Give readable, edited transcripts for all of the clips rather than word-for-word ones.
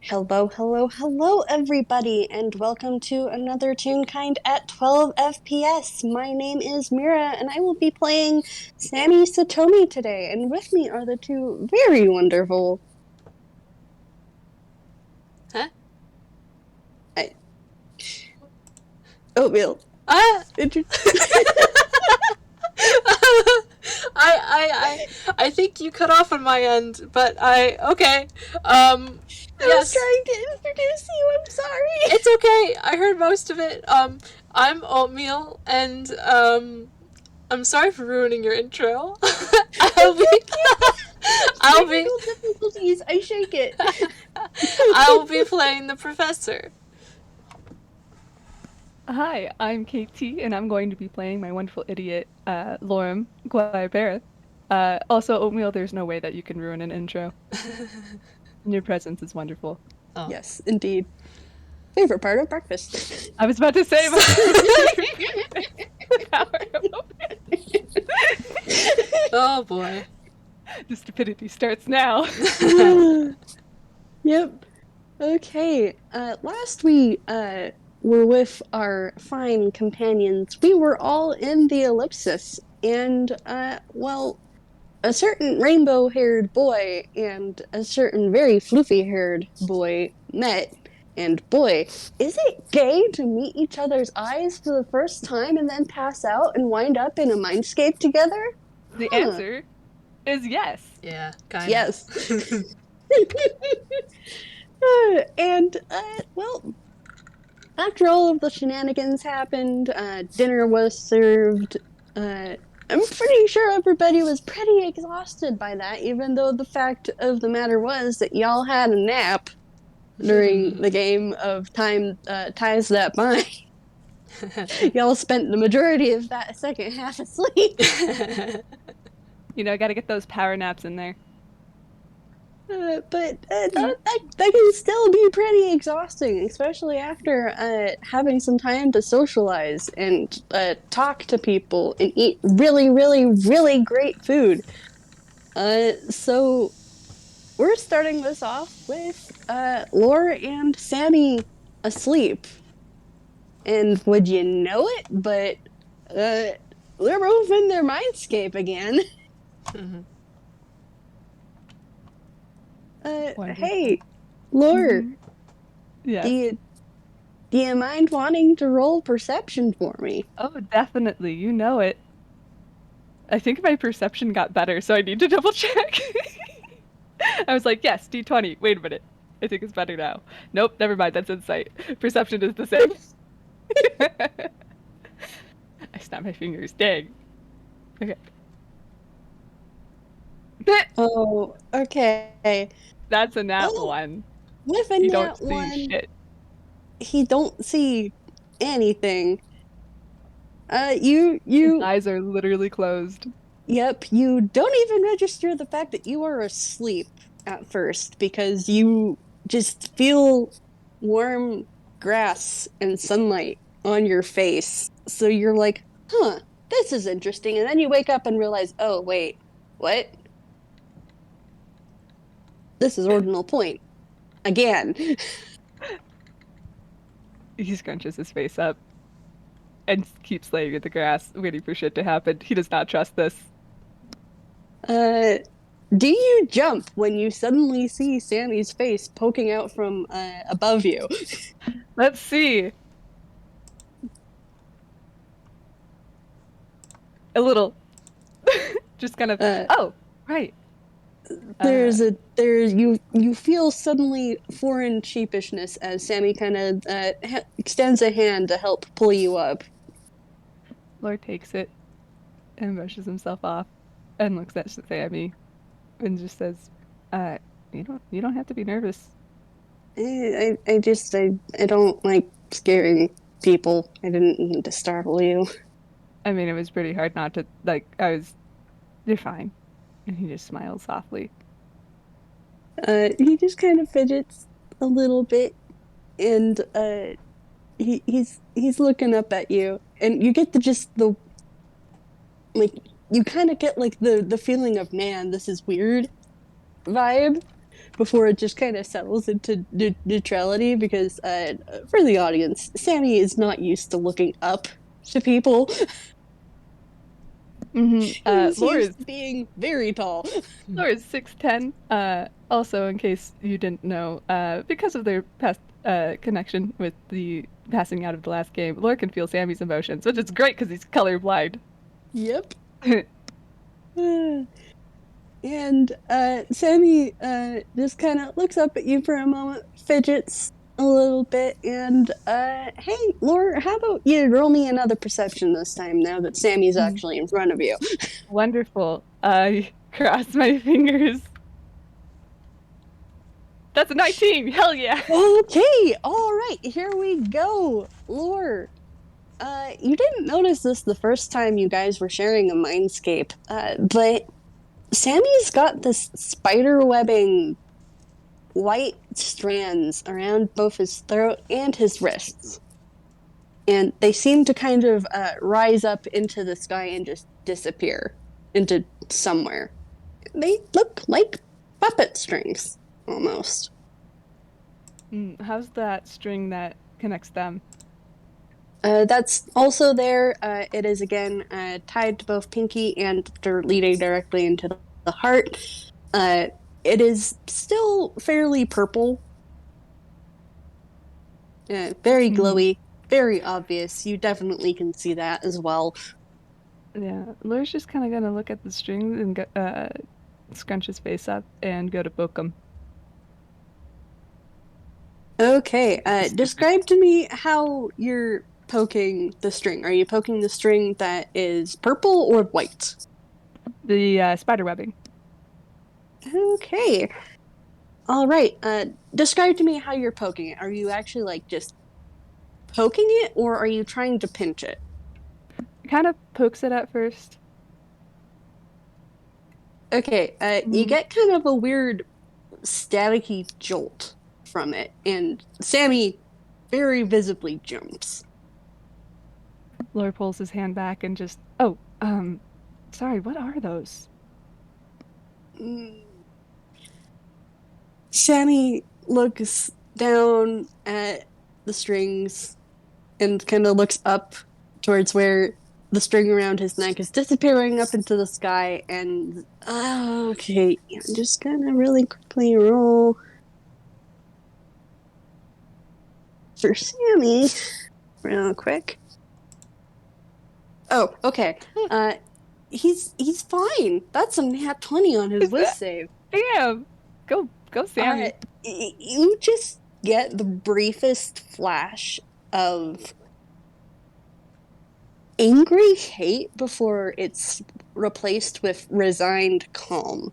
Hello, hello, hello, everybody, and welcome to another Toonkind at 12 FPS. My name is Mira, and I will be playing Sammy Satomi today, and with me are the two very wonderful... Huh? I, Oatmeal. Ah! Intro- I think you cut off on my end, but okay. I was Yes, trying to introduce you, I'm sorry! it's okay. I heard most of it. I'm Oatmeal, and I'm sorry for ruining your intro. I'll be, I'll be, Technical difficulties, I shake it. I'll be playing the professor. Hi, I'm KT, and I'm going to be playing my wonderful idiot, Lorem Paraph. Also, Oatmeal, there's no way that you can ruin an intro. Your presence is wonderful. Oh. Yes, indeed. Favorite part of breakfast. I was about to say my Oh boy. The stupidity starts now. Yep. Okay. Last we were with our fine companions. We were all in the ellipsis, and well, a certain rainbow-haired boy and a certain very floofy-haired boy met. And boy, is it gay to meet each other's eyes for the first time and then pass out and wind up in a mindscape together? The Huh. answer is yes. Yeah, kind Yes. And, well, after all of the shenanigans happened, dinner was served. I'm pretty sure everybody was pretty exhausted by that, even though the fact of the matter was that y'all had a nap during the game of time ties that bind. Y'all spent the majority of that second half asleep. You know, gotta get those power naps in there. But that can still be pretty exhausting, especially after having some time to socialize and talk to people and eat really, really, really great food. So we're starting this off with Lorem and Sammy asleep. And would you know it, but they're both in their mindscape again. Hey, Lore, Yes. do you mind wanting to roll perception for me? Oh, definitely. You know it. I think my perception got better, so I need to double check. I was like, yes, D20. Wait a minute. I think it's better now. Nope, never mind. That's insight. Perception is the same. I snap my fingers. Dang. Okay. Oh, okay. That's a nat Oh, one. with a You nat don't see one, shit. he don't see anything. His You, eyes are literally closed. yep, you don't even register the fact that you are asleep at first because you just feel warm grass and sunlight on your face. So you're like, huh, this is interesting. And then you wake up and realize, oh, wait, what? This is Ordinal Point. Again. He scrunches his face up and keeps laying in the grass, waiting for shit to happen. He does not trust this. Do you jump when you suddenly see Sammy's face poking out from above you? Let's see. A little. Just kind of, oh, right. You feel suddenly foreign sheepishness as Sammy kind of extends a hand to help pull you up. Lord takes it and brushes himself off and looks at Sammy and just says, you don't have to be nervous. I don't like scaring people. I didn't mean to startle you. I mean, it was pretty hard not to, you're fine. And he just smiles softly. He just kind of fidgets a little bit, and he's looking up at you, and you get the like you kind of get like the feeling of, man, this is weird vibe before it just kind of settles into neutrality because for the audience, Sammy is not used to looking up to people. He's Laura used is to being very tall. Laura is 6'10". Also, in case you didn't know, because of their past connection with the passing out of the last game, Laura can feel Sammy's emotions, which is great because he's colorblind. Yep. And Sammy just kind of looks up at you for a moment, fidgets a little bit, and hey, Laura, how about you roll me another perception this time now that Sammy's actually in front of you? Wonderful. I cross my fingers. That's a 19. Hell yeah. Okay, all right, here we go. Laura, you didn't notice this the first time you guys were sharing a mindscape, but Sammy's got this spider webbing white strands around both his throat and his wrists. And they seem to kind of rise up into the sky and just disappear into somewhere. They look like puppet strings, almost. How's that string that connects them? That's also there. It is again tied to both Pinky and they're leading directly into the heart. It is still fairly purple. Very glowy, very obvious. You definitely can see that as well. Yeah, Laura's just kind of gonna look at the string and scrunch his face up and go to poke him. Okay, describe to me how you're poking the string. Are you poking the string that is purple or white? The spider webbing. Okay. All right. Describe to me how you're poking it. Are you actually like just poking it or are you trying to pinch it? Kind of pokes it at first. Okay, you get kind of a weird staticky jolt from it, and Sammy very visibly jumps. Laura pulls his hand back and just, oh, sorry, what are those? Sammy looks down at the strings and kind of looks up towards where the string around his neck is disappearing up into the sky. And okay, I'm just gonna really quickly roll for Sammy real quick. Oh, okay. He's fine. That's a nat 20 on his list save. Damn! Go, Sammy. You just get the briefest flash of angry hate before it's replaced with resigned calm.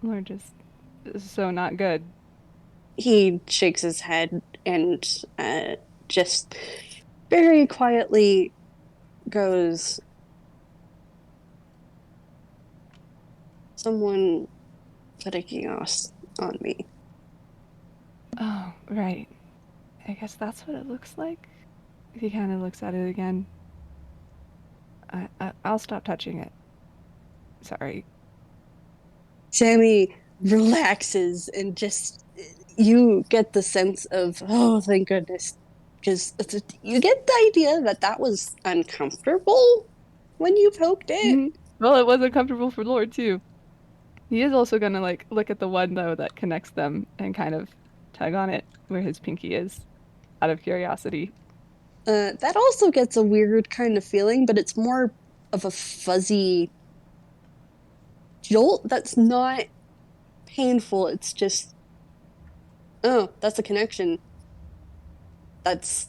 Laura just, this is so not good. He shakes his head and just very quietly goes, someone put a Geas on me. Oh, right. I guess that's what it looks like. He kind of looks at it again. I'll stop touching it. Sorry. Sammy relaxes and just, you get the sense of, oh, thank goodness. Because you get the idea that that was uncomfortable when you poked it. Well, it was uncomfortable for Lord, too. He is also gonna, like, look at the one, though, that connects them and kind of tug on it where his pinky is, out of curiosity. That also gets a weird kind of feeling, but it's more of a fuzzy jolt that's not painful. It's just, oh, that's a connection. That's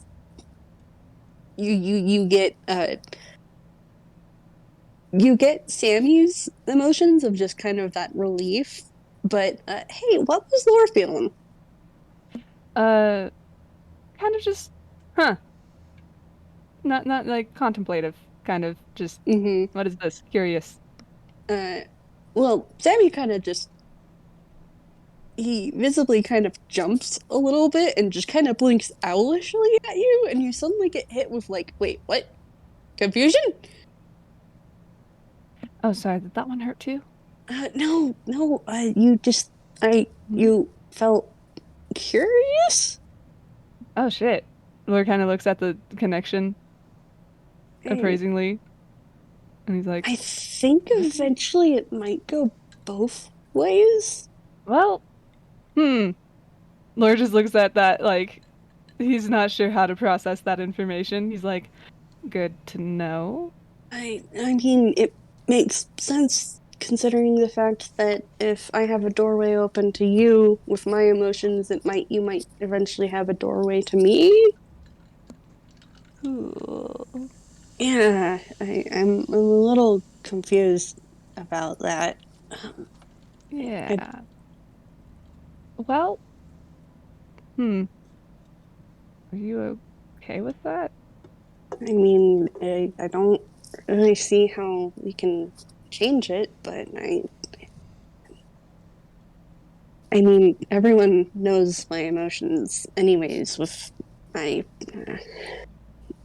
you get Sammy's emotions of just kind of that relief. But hey, what was Laura feeling? Kind of just, huh. Not like contemplative, kind of just, what is this? Curious. Well, Sammy kind of just, he visibly kind of jumps a little bit and just kind of blinks owlishly at you, and you suddenly get hit with like, wait, what? Confusion? Oh, sorry, did that one hurt too? No. You felt curious. Oh shit. Lore kind of looks at the connection I, appraisingly, and he's like, I think okay. eventually it might go both ways. Well, hmm. Lore just looks at that like he's not sure how to process that information. He's like, good to know. I mean, it makes sense considering the fact that if I have a doorway open to you with my emotions, you might eventually have a doorway to me. Cool. Yeah, I'm a little confused about that. I Yeah. Well, hmm. Are you okay with that? I mean, I don't really see how we can change it, but I mean, everyone knows my emotions anyways with my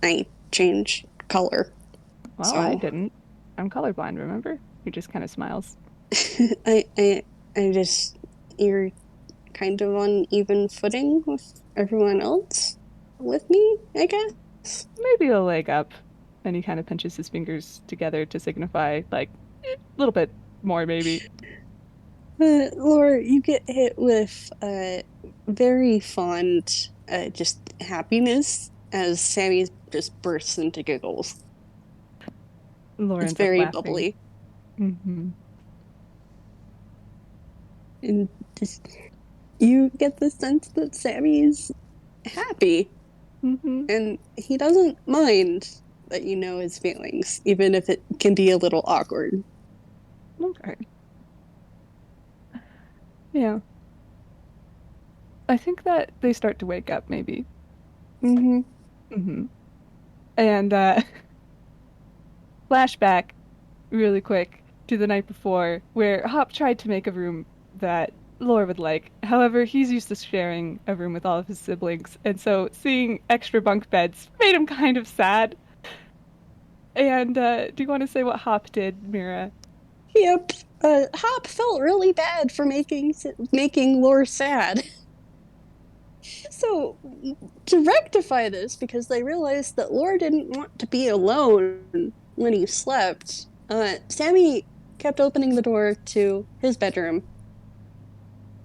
I change color. Well, I So didn't. I'm colorblind, remember? He just kind of smiles. I I I just you're kind of on even footing with everyone else with me, I guess. Maybe a leg up. And he kind of pinches his fingers together to signify, like, a little bit more, maybe. Laura, you get hit with very fond just happiness as Sammy just bursts into giggles. Laura It's ends up very laughing. bubbly Hmm. and just you get the sense that Sammy's happy Hmm. and he doesn't mind that you know his feelings, even if it can be a little awkward. Okay. Yeah. I think that they start to wake up, maybe. Mm-hmm. Hmm. And flashback really quick to the night before where Hop tried to make a room that Laura would like. However, he's used to sharing a room with all of his siblings, and so seeing extra bunk beds made him kind of sad. And do you want to say what Hop did, Mira? Yep. Hop felt really bad for making Lore sad. So to rectify this, because they realized that Laura didn't want to be alone when he slept, Sammy kept opening the door to his bedroom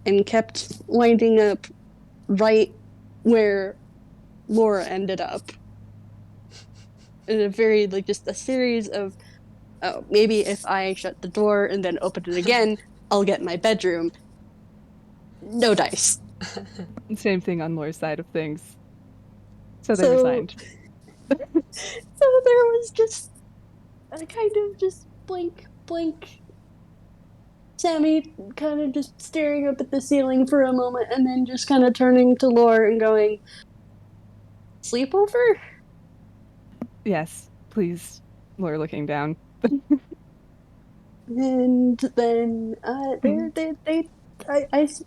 and kept winding up right where Laura ended up in a very like just a series of oh maybe if I shut the door and then open it again, I'll get my bedroom. No dice. Same thing on Laura's side of things. So they So resigned. there was just a kind of just blink Sammy kind of just staring up at the ceiling for a moment and then just kind of turning to Lore and going, sleepover? Yes, please, Laura looking down. And then I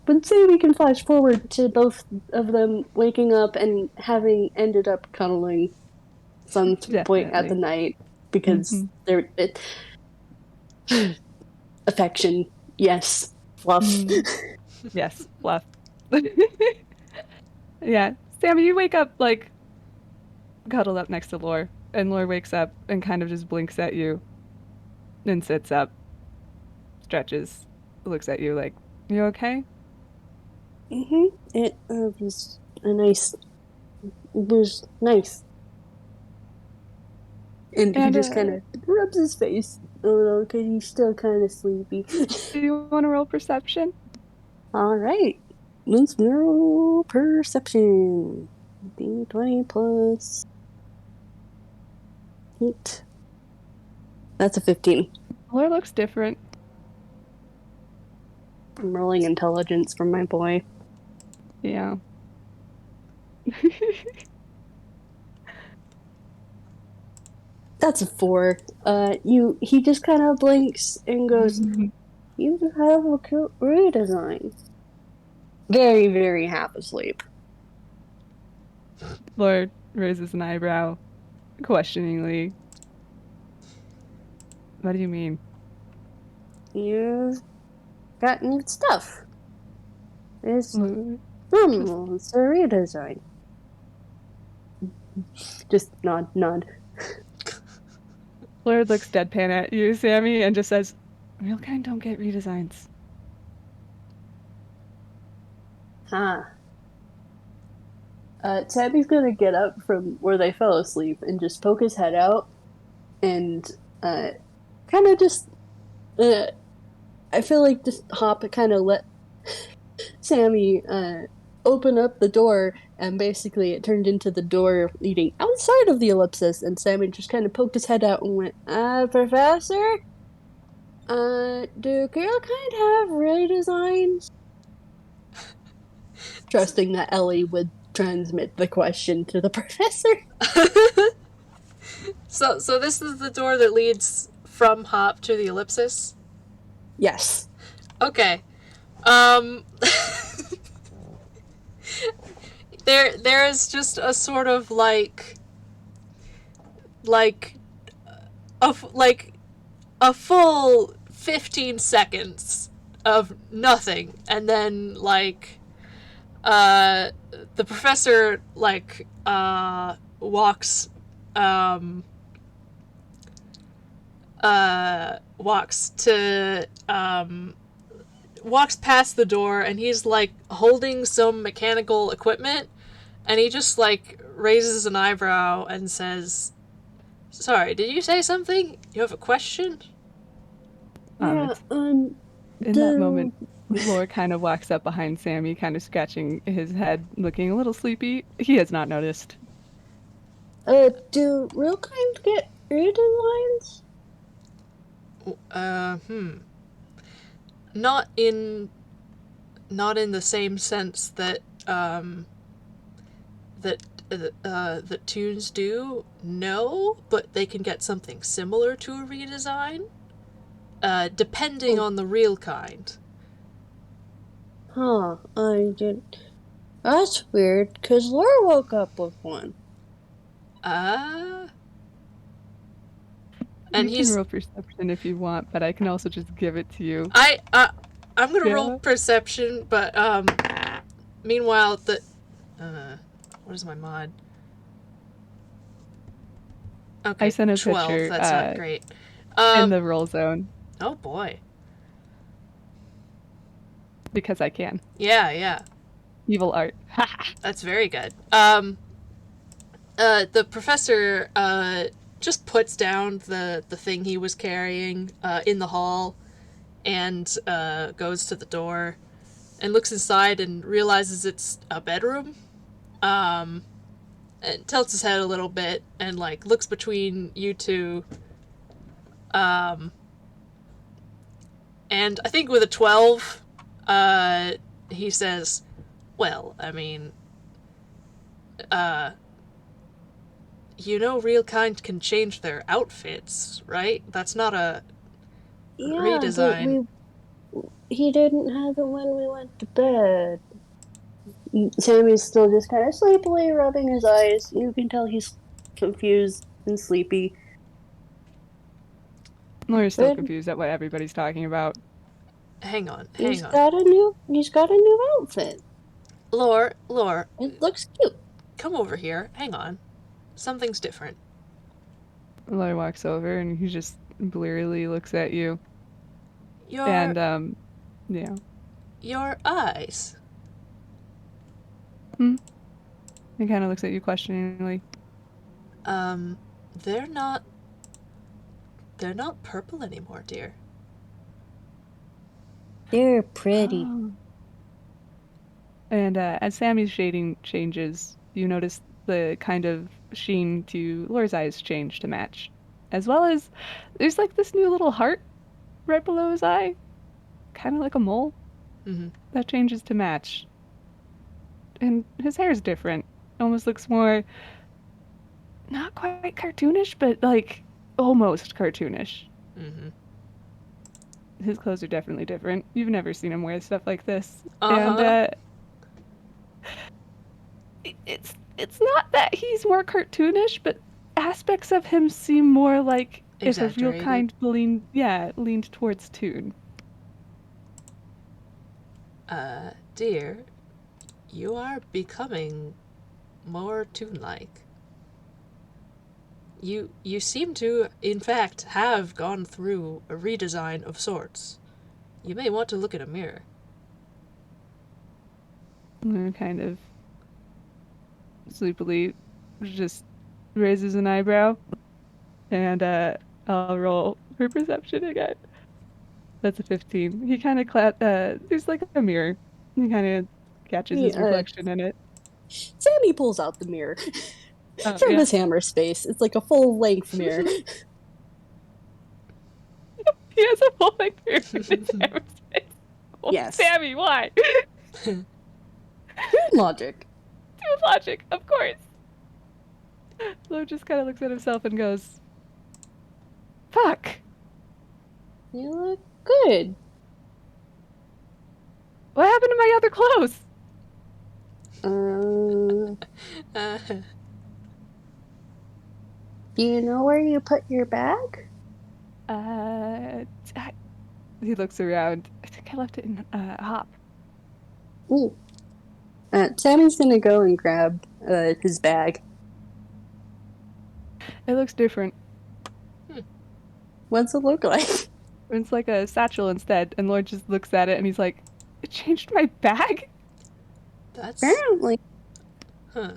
would say we can flash forward to both of them waking up and having ended up cuddling some point at the Definitely. night because Hmm. affection, yes, fluff. Mm. Yes, fluff. Yeah. Sammy, you wake up like cuddled up next to Lore, and Lore wakes up and kind of just blinks at you, then sits up, stretches, looks at you like, you okay? It was nice. And he And just kind of rubs his face a little because he's still kind of sleepy. do you want to roll perception? All right. Let's roll perception. D20 plus 8. That's a 15. Lore looks different. I'm rolling intelligence from my boy. Yeah. That's a 4. He just kind of blinks and goes, "You have a cute redesign." Very, very half asleep. Lore raises an eyebrow questioningly. What do you mean? you've got new stuff. It's Just normal. It's a redesign. Just nod. Lord looks deadpan at you, Sammy, and just says, "Real kind don't get redesigns." Huh. Sammy's gonna get up from where they fell asleep and just poke his head out and kind of just. I feel like just Hop kind of let Sammy open up the door, and basically it turned into the door leading outside of the ellipsis, and Sammy just kind of poked his head out and went, Professor? Do Girl Kind have redesigns? Trusting that Ellie would transmit the question to the professor. So this is the door that leads from Hop to the ellipsis? Yes. Okay. There is just a sort of like a full 15 seconds of nothing, and then the professor walks walks past the door, and he's like holding some mechanical equipment, and he just like raises an eyebrow and says, "Sorry, did you say something? You have a question?" Yeah, In that moment, Lore kind of walks up behind Sammy, kind of scratching his head, looking a little sleepy. He has not noticed. Do Real Kind get redesigns? Not in the same sense that that toons do, no, but they can get something similar to a redesign, depending on the real kind. Huh, I did. That's weird, because Laura woke up with one. And you can roll perception if you want, but I can also just give it to you. I'm gonna roll perception, but meanwhile what is my mod? Okay, I sent a 12. picture. That's not great. In the roll zone. Oh boy. Because I can. Yeah. Evil art. That's very good. The professor just puts down the thing he was carrying in the hall, and goes to the door and looks inside and realizes it's a bedroom. And tilts his head a little bit and like looks between you two. And I think with a 12, he says, "Well, I mean, real kind can change their outfits, right? That's not a redesign." But he didn't have it when we went to bed. Sammy's still just kind of sleepily rubbing his eyes. You can tell he's confused and sleepy. Laura's still confused at what everybody's talking about. Hang on. He's got a new outfit. Lore, it looks cute. Come over here. Hang on. Something's different. Laura walks over and he just blearily looks at you. Yeah. Your eyes. He kind of looks at you questioningly. They're not purple anymore, dear. They're pretty. Oh. And as Sammy's shading changes, you notice the kind of sheen to Laura's eyes change to match. As well as there's like this new little heart right below his eye. Kind of like a mole. Mm-hmm. That changes to match. And his hair is different. Almost looks more, not quite cartoonish, but like almost cartoonish. Mm-hmm. His clothes are definitely different. You've never seen him wear stuff like this. Uh-huh. And it's not that he's more cartoonish, but aspects of him seem more like if a real kind leaned towards Toon. Dear, you are becoming more toon-like. You seem to, in fact, have gone through a redesign of sorts. You may want to look in a mirror. And kind of sleepily just raises an eyebrow, and I'll roll for perception again. That's a 15. He kind of there's like a mirror. He kind of catches He, his reflection in it. Sammy pulls out the mirror Oh from yeah. his hammer space. It's like a full length mirror. He has a full length mirror in his hammer space. Oh, Yes. Sammy, why? Logic. Too logic, of course. Flo just kind of looks at himself and goes, "Fuck. You look good. What happened to my other clothes?" Do you know where you put your bag? Uh, he looks around. I think I left it in Hop. Ooh. Sammy's gonna go and grab his bag. It looks different. What's it look like? It's like a satchel instead, and Lloyd just looks at it and he's like, "It changed my bag?" That's... Apparently. Huh.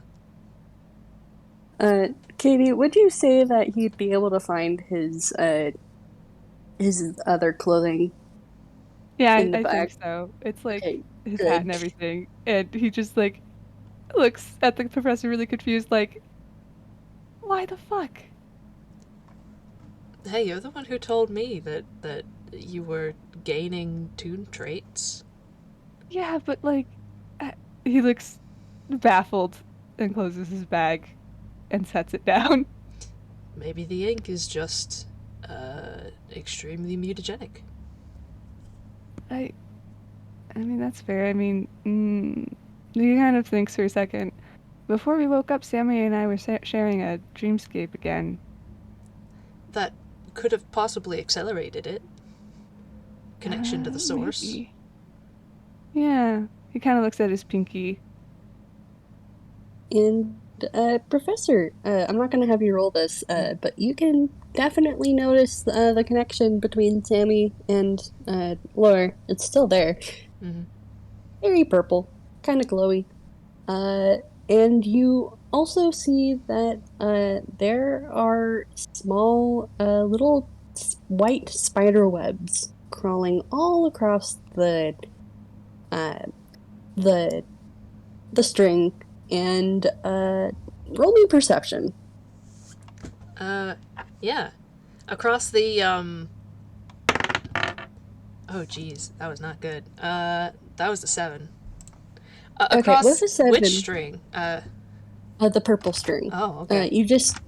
Katie, would you say that he'd be able to find his other clothing Yeah, in the I think bag? so. It's like Okay, his hat good. and everything, and he just like looks at the professor really confused, like, "Why the fuck?" Hey, you're the one who told me that you were gaining toon traits. Yeah, but like, uh, he looks baffled and closes his bag and sets it down. Maybe the ink is just, extremely mutagenic. I, I mean that's fair. I mean, he kind of thinks for a second. Before we woke up, Sammy and I were sharing a dreamscape again. That could have possibly accelerated it. Connection to the source. Maybe. Yeah. He kind of looks at his pinky. And Professor, I'm not gonna have you roll this, but you can definitely notice the connection between Sammy and Lore. It's still there. Mm-hmm. Very purple, kind of glowy. And you also see that there are small, little white spider webs crawling all across uh, the the string. And roll me perception. Yeah. Across the, Oh, geez. That was not good. That was the 7. Okay, with Across a 7, which string? the purple string. Oh, okay. You just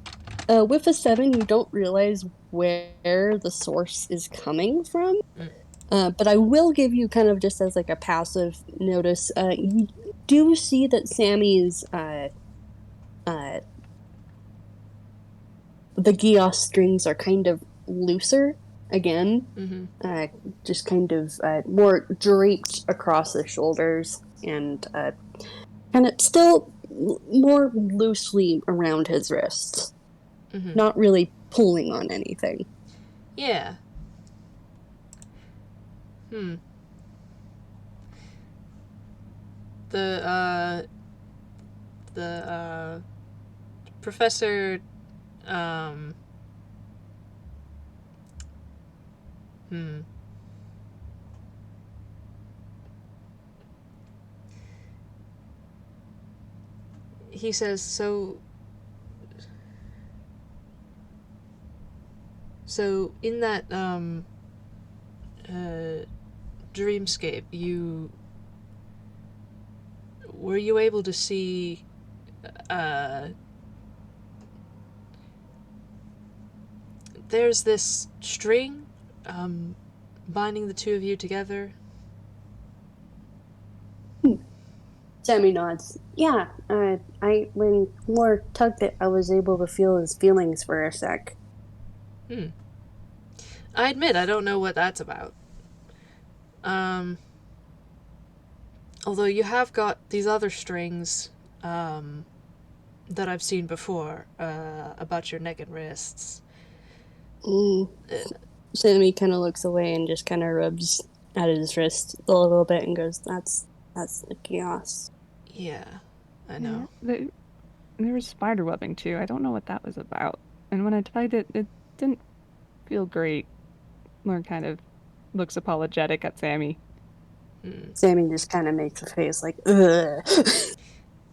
with a 7, you don't realize where the source is coming from. But I will give you kind of just as like a passive notice. You do see that Sammy's the Geas strings are kind of looser again, just kind of more draped across the shoulders and kind of still more loosely around his wrists, not really pulling on anything. Yeah. The professor, um, he says, so in that, dreamscape, were you able to see, there's this string, binding the two of you together? Sammy nods. Yeah, when Lore tugged it, I was able to feel his feelings for a sec. I admit I don't know what that's about. Although you have got these other strings that I've seen before about your neck and wrists. Mm. Sammy kind of looks away and just kind of rubs at his wrist a little bit and goes, that's the Geas. Yeah, I know. There was spider webbing too. I don't know what that was about. And when I tried it, it didn't feel great. Lauren kind of looks apologetic at Sammy. Sammy just kind of makes a face like, ugh.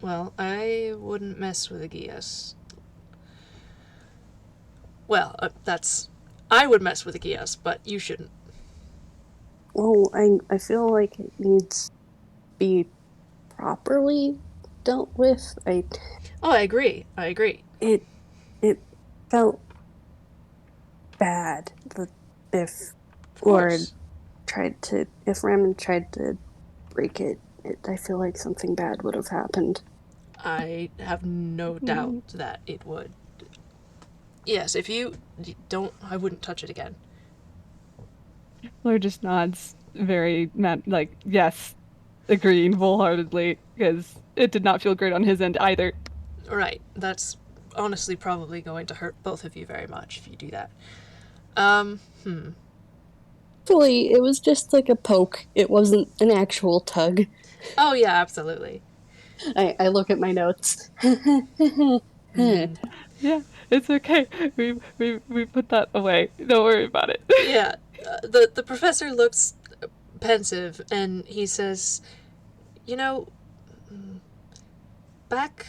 Well, I wouldn't mess with a Geas. Well, I would mess with a Geas, but you shouldn't. Well, I feel like it needs to be properly dealt with. Oh, I agree. It felt bad if Ramen tried to break it, I feel like something bad would have happened. I have no doubt that it would. Yes, if you don't, I wouldn't touch it again. Laura just nods very, yes, agreeing wholeheartedly, because it did not feel great on his end either. Right, that's honestly probably going to hurt both of you very much if you do that. Actually, it was just like a poke. It wasn't an actual tug. Oh yeah, absolutely. I look at my notes. Yeah, it's okay. We put that away. Don't worry about it. Yeah, the professor looks pensive and he says, "You know, back,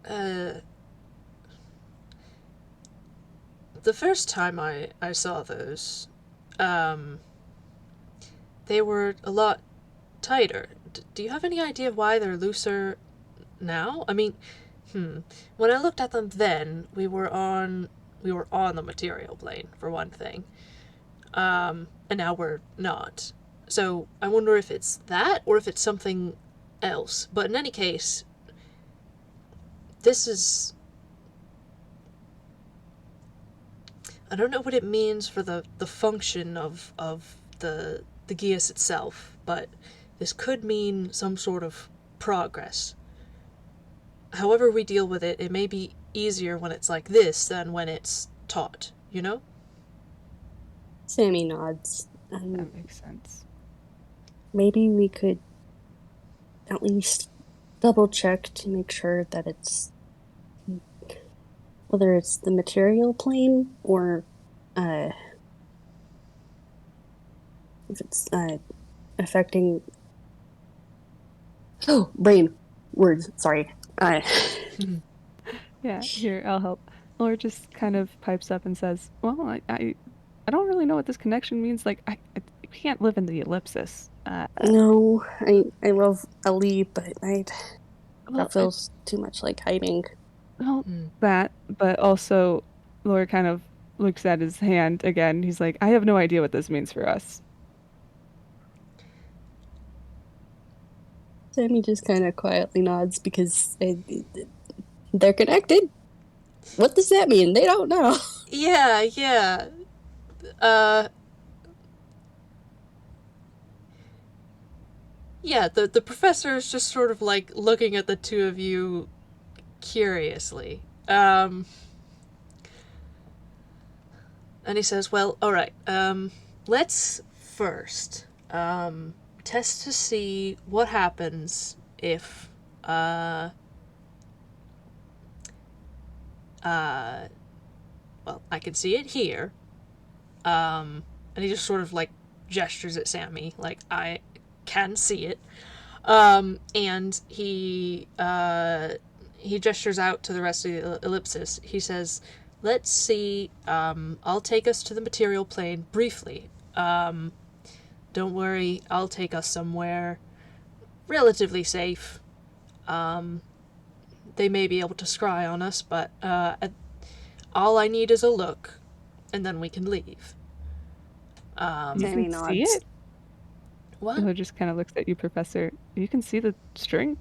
the first time I saw those, they were a lot tighter. Do you have any idea why they're looser now? I mean, when I looked at them then, we were on the material plane for one thing, and now we're not. So I wonder if it's that or if it's something else. But in any case, this is. I don't know what it means for the function of the Geas itself, but this could mean some sort of progress. However we deal with it, it may be easier when it's like this than when it's taught, you know? Sammy nods. That makes sense. Maybe we could at least double check to make sure that it's whether it's the material plane or if it's affecting brain words, sorry. Yeah, here, I'll help. Laura just kind of pipes up and says, well, I don't really know what this connection means. Like, I can't live in the ellipsis. No, I love Ali, but that feels too much like hiding. Well, that, but also Laura kind of looks at his hand again. He's like, I have no idea what this means for us. Sammy just kind of quietly nods because they're connected. What does that mean? They don't know. Yeah. Yeah, the professor is just sort of like looking at the two of you curiously. And he says, well, alright, let's first test to see what happens if well, I can see it here. And he just sort of like gestures at Sammy, like, I can see it. And he gestures out to the rest of the ellipsis. He says, let's see, I'll take us to the material plane briefly. Don't worry, I'll take us somewhere relatively safe. They may be able to scry on us, but all I need is a look, and then we can leave. You can see it? What? He just kind of looks at you, Professor. You can see the string?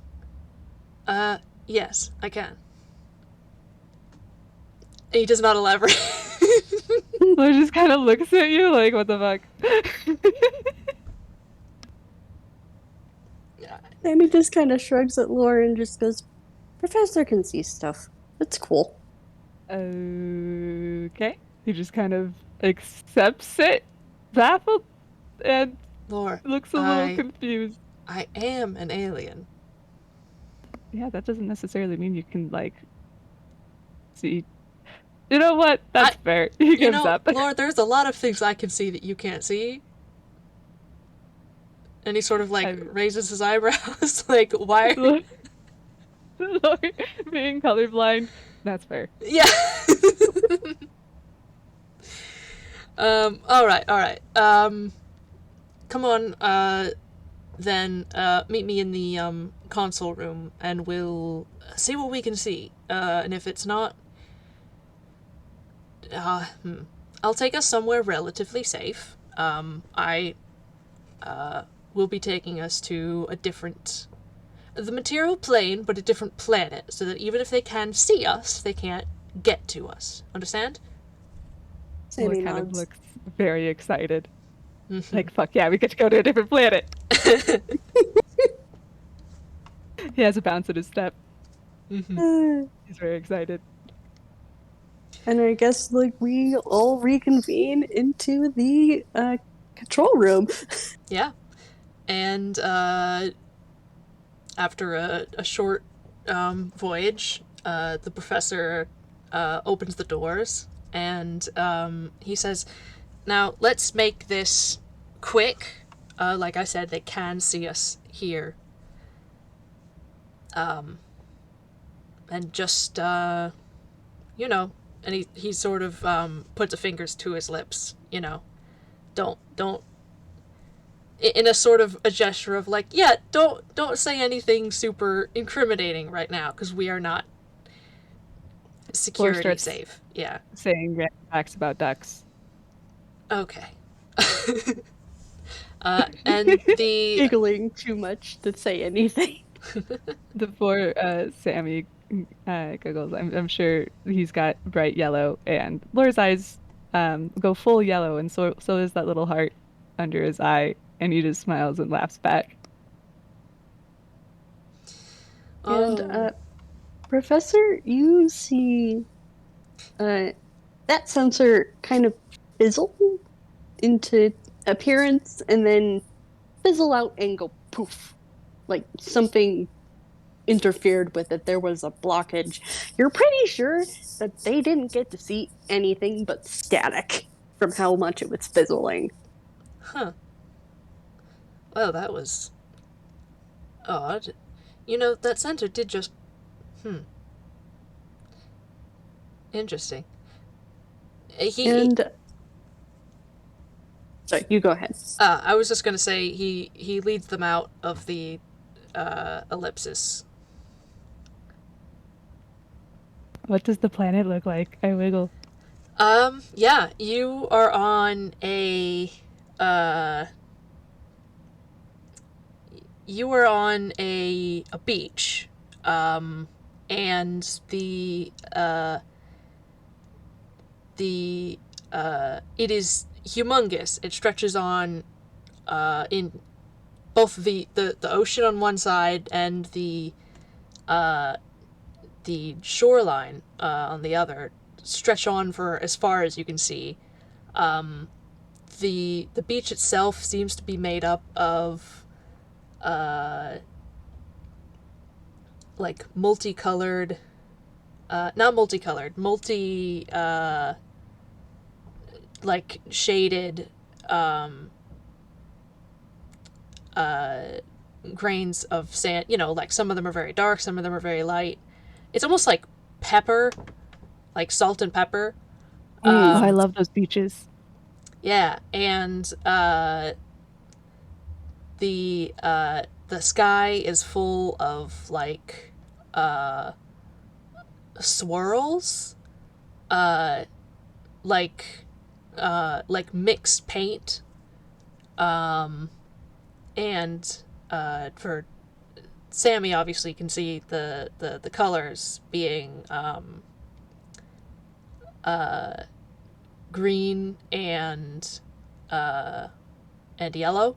Yes, I can. He does not elaborate. Laura just kind of looks at you like, what the fuck? Sammy just kind of shrugs at Laura and just goes, Professor can see stuff. That's cool. Okay. He just kind of accepts it, baffled, and Lore, looks a little I confused. I am an alien. Yeah, that doesn't necessarily mean you can, like, see. You know what? I That's fair. He you gives know, up. Lore, there's a lot of things I can see that you can't see. And he sort of like I raises his eyebrows, like, why? Lord, being colorblind, that's fair. Yeah. All right, all right. Come on. Then meet me in the console room, and we'll see what we can see. And if it's not, uh, hmm, I'll take us somewhere relatively safe. I will be taking us to a different, the material plane, but a different planet, so that even if they can see us, they can't get to us. Understand? Lord Sammy kind of nods. looks very excited. Mm-hmm. Like, fuck yeah, we get to go to a different planet. He has a bounce in his step. Mm-hmm. Uh, He's very excited. and I guess like we all reconvene into the control room. Yeah. And after a short voyage, the professor opens the doors and he says, "Now let's make this quick. Like I said, they can see us here. And just, you know," and he sort of puts the fingers to his lips, don't, in a sort of a gesture of like, yeah, don't say anything super incriminating right now, because we are not Lore security starts safe. Yeah. saying random facts about ducks. Okay. And the Giggling too much to say anything. Before Sammy goggles, I'm sure he's got bright yellow, and Laura's eyes go full yellow, and so is that little heart under his eye, and he just smiles and laughs back. And oh, Professor, you see uh, that sensor kind of fizzle into appearance and then fizzle out and go poof. Like something interfered with it. There was a blockage. You're pretty sure that they didn't get to see anything but static from how much it was fizzling. huh. Well, that was odd. That center did just, hmm, interesting. He And sorry, you go ahead. I was just gonna say he leads them out of the ellipsis. What does the planet look like? I wiggle. Yeah, you are on uh a beach. And it is humongous. It stretches on in both the ocean on one side and the shoreline on the other, stretch on for as far as you can see. Um, the beach itself seems to be made up of uh, like multicolored, not multicolored, like shaded um, uh, grains of sand. Like some of them are very dark, some of them are very light. It's almost like pepper, like salt and pepper. Oh, I Um, love those beaches. yeah, and the sky is full of like uh, swirls, uh, like like mixed paint, um, and for Sammy, obviously, can see the colors being uh, green uh, and yellow,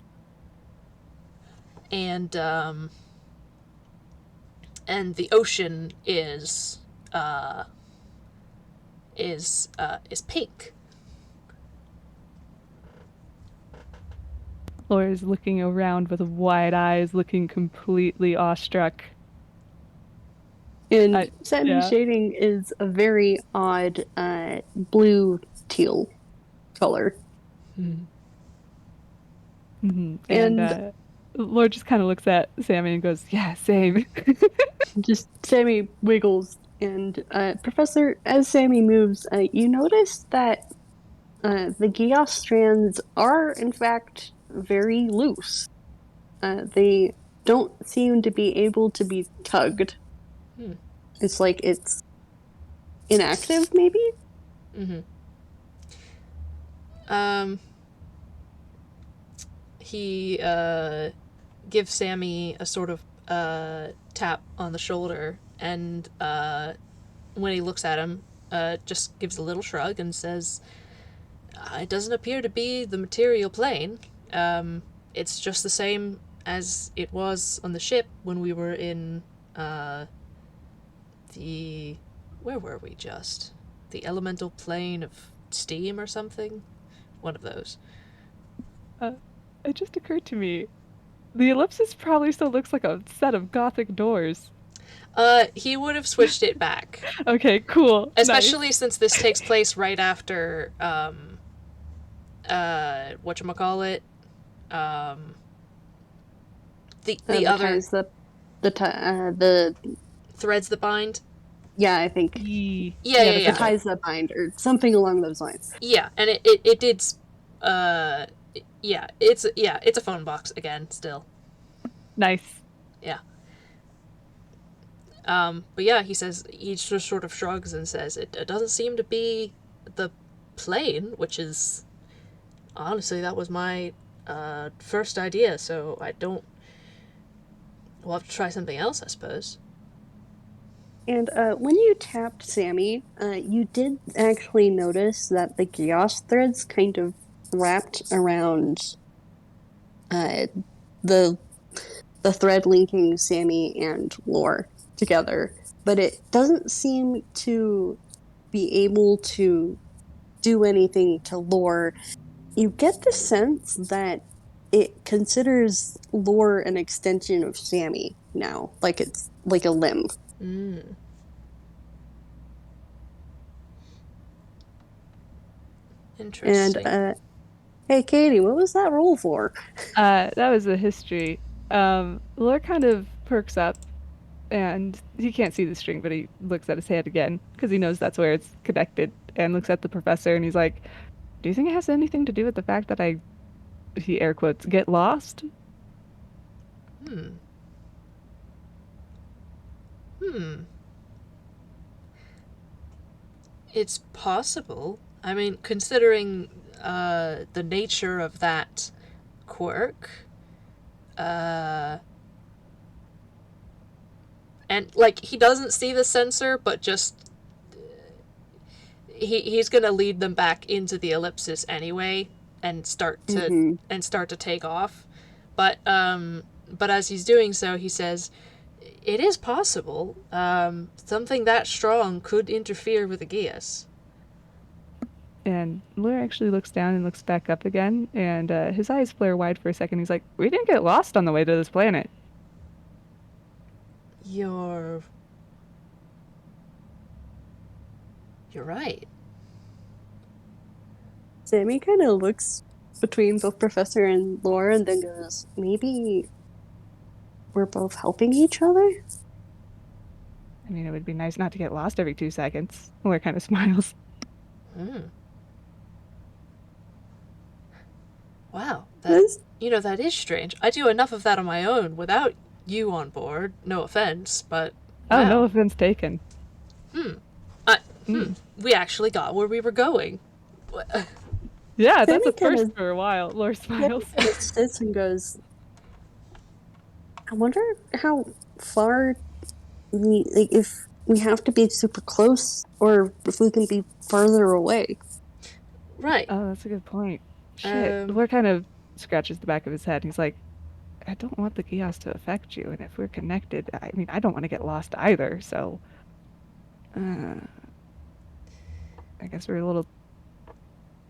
and and the ocean is pink. Laura's looking around with wide eyes, looking completely awestruck. And Sammy Yeah. shading is a very odd blue teal color. Mm-hmm. And And Laura just kind of looks at Sammy and goes, "Yeah, same." just Sammy wiggles. And Professor, as Sammy moves, you notice that the Geas strands are, in fact, very loose. They don't seem to be able to be tugged. Hmm. It's like it's inactive, maybe? Mm-hmm. He gives Sammy a sort of tap on the shoulder, and when he looks at him, just gives a little shrug and says, "It doesn't appear to be the material plane. It's just the same as it was on the ship when we were in the where were we just? The elemental plane of steam or something? One of those." Uh, it just occurred to me, the ellipsis probably still looks like a set of gothic doors. He would have switched it back. Okay, cool. Especially Nice. since this takes place right after, whatchamacallit, um, the The other ties the threads that bind. yeah, I think Yeah, yeah, the yeah. ties that bind or something along those lines. Yeah, and it did, uh, yeah, it's a phone box again, still. Nice. Yeah. But yeah, he says, he just sort of shrugs and says, it doesn't seem to be the plane, which is, honestly, that was my, first idea, so I don't, we'll have to try something else, I suppose. And when you tapped Sammy, you did actually notice that the Geas threads kind of wrapped around uh, the the thread linking Sammy and Lore together, but it doesn't seem to be able to do anything to Lore. You get the sense that it considers Lore an extension of Sammy now, like it's like a limb. Mm. And Interesting. hey, Katie, what was that roll for? That was a history. Lore kind of perks up, and he can't see the string, but he looks at his hand again because he knows that's where it's connected, and looks at the professor, and he's like, "Do you think it has anything to do with the fact that he air quotes, get lost?" Hmm. Hmm. It's possible. I mean, considering the nature of that quirk, uh, and like he doesn't see the sensor, but just he's gonna lead them back into the ellipsis anyway, and Mm-hmm. start to take off. But as he's doing so, he says, "It is possible. Something that strong could interfere with the Geas." And Lure actually looks down and looks back up again, and his eyes flare wide for a second. He's like, "We didn't get lost on the way to this planet." You're you're right. Sammy kind of looks between both Professor and Laura and then goes, maybe we're both helping each other? I mean, it would be nice not to get lost every 2 seconds. Lure kind of smiles. Hmm. Wow, This, that is strange. I do enough of that on my own without you on board. No offense, but Oh, no wow. offense taken. Hmm. I, Mm. we actually got where we were going. Yeah, that's Sammy a kind first of for a while. Lure smiles. sits and goes, I wonder how far like, if we have to be super close or if we can be farther away. Right. Oh, that's a good point. Shit. Um. Lure kind of scratches the back of his head. He's like, I don't want the Geas to affect you, and if we're connected, I mean, I don't want to get lost either. So, uh, I guess we're a little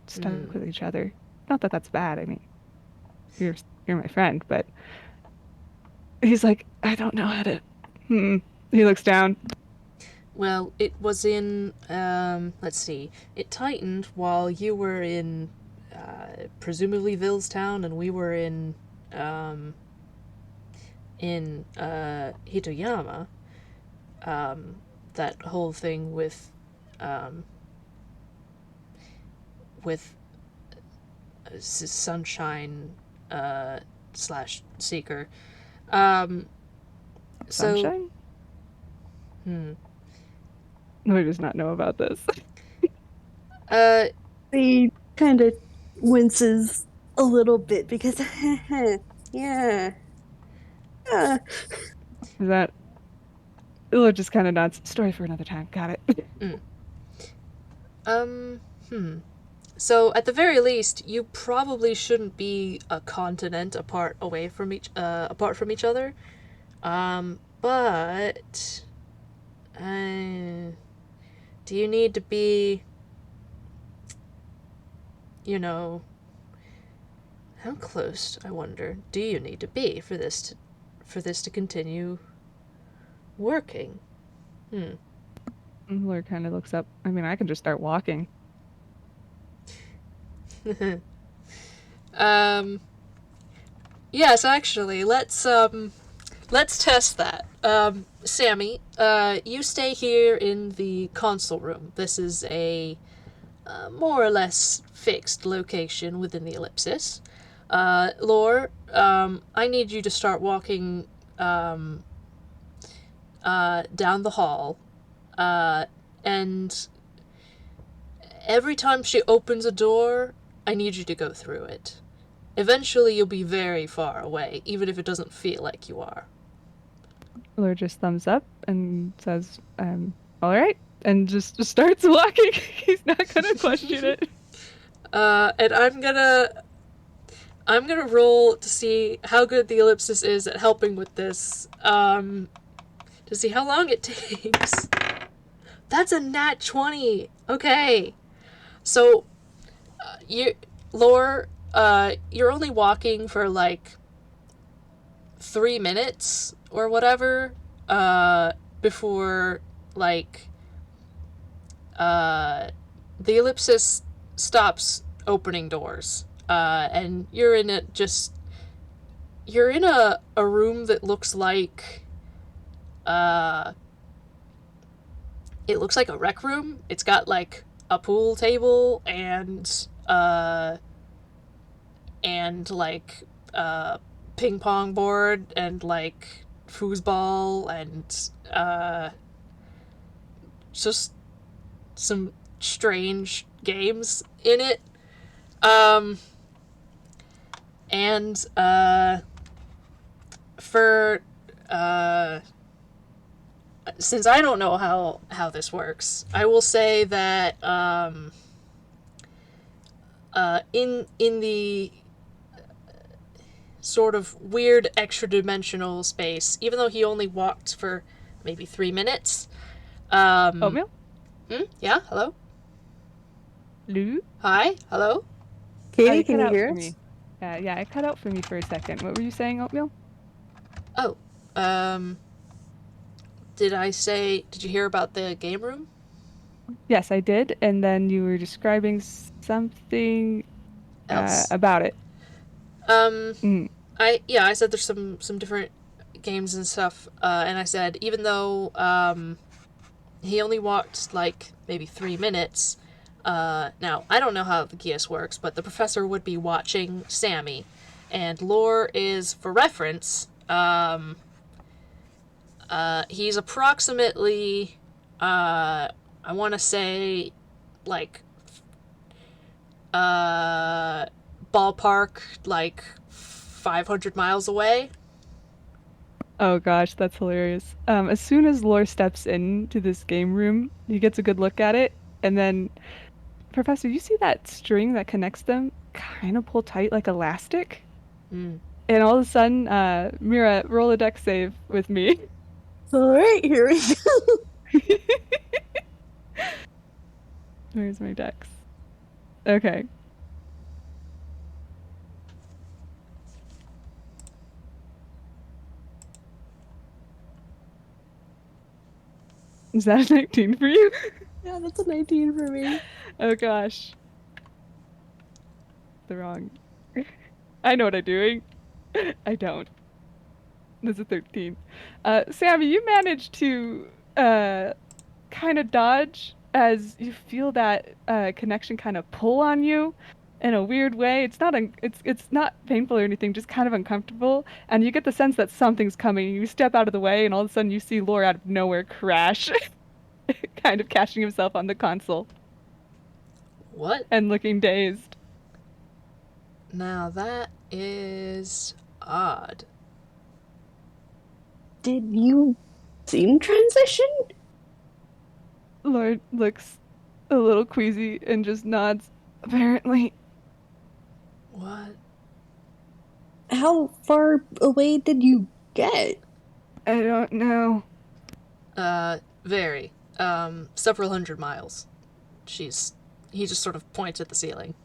stuck with each other. Not that that's bad. I mean, you're you're my friend, but he's like, I don't know how to. Hmm. He looks down. Well, it was in, let's see, it tightened while you were in, presumably Villestown, and we were um, Hitoyama. That whole thing um, with Sunshine, slash Seeker. Um, so, Sunshine? hmm. No, he does not know about this. Uh, He kind of winces a little bit because, yeah, yeah. Is that? Ula just kind of nods. Story for another time. Got it. mm. Hmm. So at the very least, you probably shouldn't be a continent apart from each other. But do you need to be, you know, how close? I wonder. Do you need to be for this to continue working? Hmm. Ula kind of looks up. I mean, I can just start walking. um. Yes, actually, let's test that. Sammy, you stay here in the console room. This is a more or less fixed location within the ellipsis. Lore, I need you to start walking down the hall, and every time she opens a door, I need you to go through it. Eventually, you'll be very far away, even if it doesn't feel like you are. Ula just thumbs up and says, all right. And just starts walking. He's not going to question it. And I'm gonna roll to see how good the ellipsis is at helping with this. To see how long it takes. That's a nat 20. Okay. So, Lore, you're only walking for like 3 minutes or whatever, before, like, the ellipsis stops opening doors. And you're in a room that looks like, uh, it looks like a rec room. It's got like a pool table and like ping pong board and like foosball and just some strange games in it. Um, and for since I don't know how this works, I will say that in the sort of weird extra dimensional space, even though he only walked for maybe 3 minutes. Oatmeal? Yeah, hello? Lou? Hi, hello? Oh, Katie, you can cut you out hear for us? me. Yeah, it cut out for me for a second. What were you saying, Oatmeal? Oh, did you hear about the game room? Yes, I did. And then you were describing something Else. about it. Um, Mm. I said there's some different games and stuff, and I said even though he only walked like maybe 3 minutes. Now I don't know how the Geas works, but the professor would be watching Sammy, and lore is for reference. He's approximately, I want to say, like, ballpark, like 500 miles away. Oh gosh, that's hilarious. As soon as Lore steps into this game room, he gets a good look at it, and then, Professor, you see that string that connects them kind of pull tight like elastic? Mm. And all of a sudden, Mira, roll a dex save with me. All right, here we go. Where's my dex? Okay. Is that a 19 for you? Yeah, that's a 19 for me. Oh gosh. The wrong. I know what I'm doing. I don't. This is 13. Sammy, you managed to kind of dodge as you feel that connection kind of pull on you in a weird way. It's not painful or anything, just kind of uncomfortable. And you get the sense that something's coming. You step out of the way, and all of a sudden you see Lore out of nowhere crash, kind of catching himself on the console What? and looking dazed. Now that is odd. Did you seem transition? Lord looks a little queasy and just nods. Apparently, What? How far away did you get? I don't know. Very. Several hundred miles. He just sort of points at the ceiling.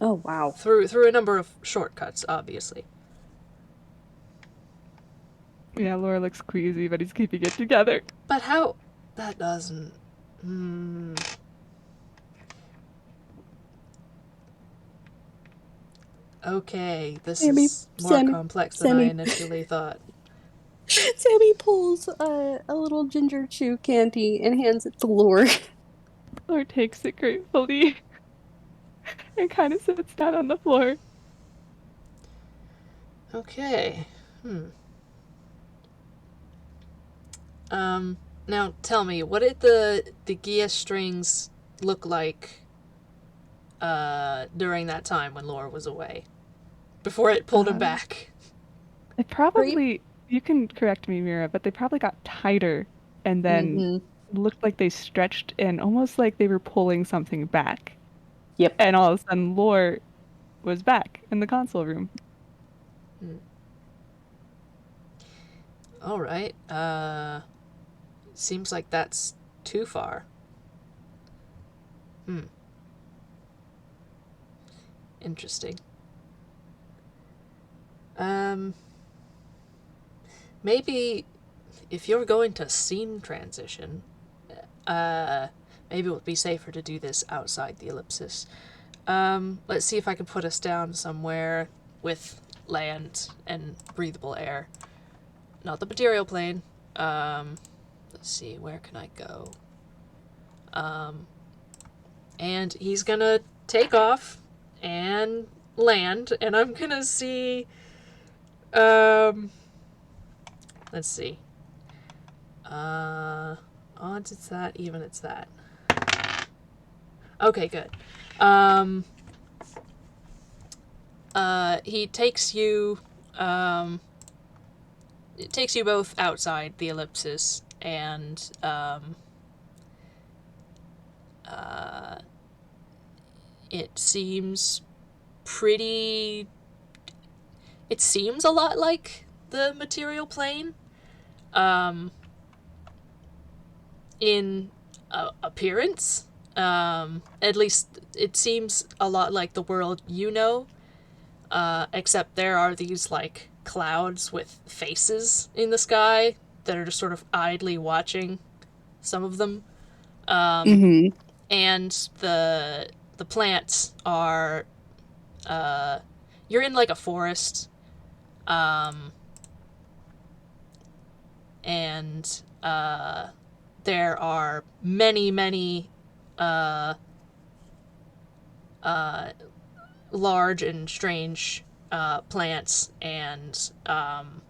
Oh, wow. Through a number of shortcuts, obviously. Yeah, Laura looks queasy, but he's keeping it together. But how? That doesn't. Hmm. Okay, this Sammy, is more Sammy, complex than I Sammy. initially thought. Sammy pulls a little ginger chew candy and hands it to Lore. Laura takes it gratefully and kind of sits down on the floor. Okay. Now tell me, what did the Geas strings look like during that time when Laura was away? Before it pulled him back. They probably, you can correct me, Mira, but they probably got tighter and then Mm-hmm. looked like they stretched and almost like they were pulling something back. Yep. And all of a sudden, Lore was back in the console room. Alright, seems like that's too far. Interesting. Maybe if you're going to scene transition, maybe it would be safer to do this outside the ellipsis. Let's see if I can put us down somewhere with land and breathable air. Not the material plane. Let's see, where can I go? And he's gonna take off and land, and I'm gonna see. Let's see. Odds it's that, even it's that. Okay, good. He takes you. It takes you both outside the ellipsis, and it seems pretty. It seems a lot like the material plane, in appearance. At least it seems a lot like the world you know, except there are these like clouds with faces in the sky that are just sort of idly watching some of them. Mm-hmm. And the plants are you're in like a forest, and there are many large and strange plants, and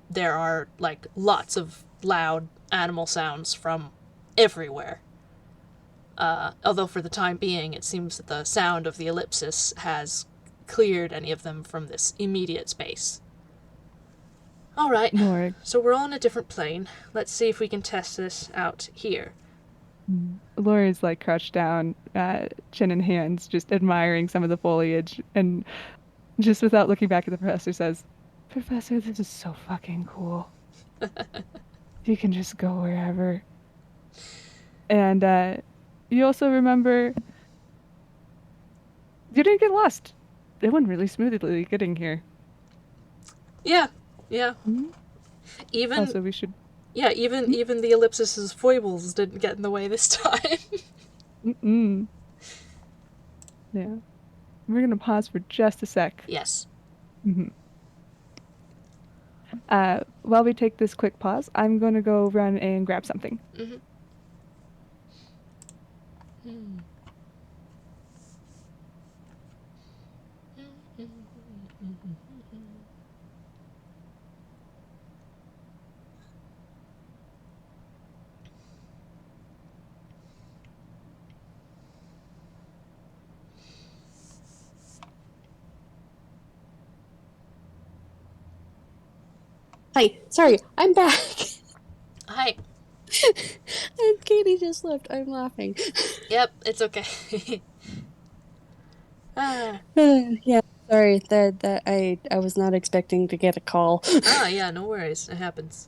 there are like lots of loud animal sounds from everywhere. Although for the time being, it seems that the sound of the ellipsis has cleared any of them from this immediate space. Alright, Lore, so we're on a different plane. Let's see if we can test this out here. Lore is like crouched down, chin in hands, just admiring some of the foliage, and just without looking back at the professor says, Professor, this is so fucking cool. You can just go wherever. And you also remember you didn't get lost. It went really smoothly getting here. Yeah, yeah. Mhm. Even Also, we should. yeah, even the ellipsis's foibles didn't get in the way this time. Mm-mm. Yeah. We're gonna pause for just a sec. Yes. Mhm. While we take this quick pause, I'm gonna go run and grab something. Mm-hmm. Mm. Hi, sorry, I'm back. Hi. And Katie just left. I'm laughing. Yep, it's okay. Ah. Yeah, sorry that I was not expecting to get a call. Ah, yeah, no worries. It happens.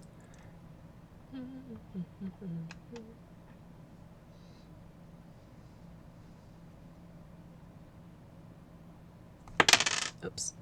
Oops.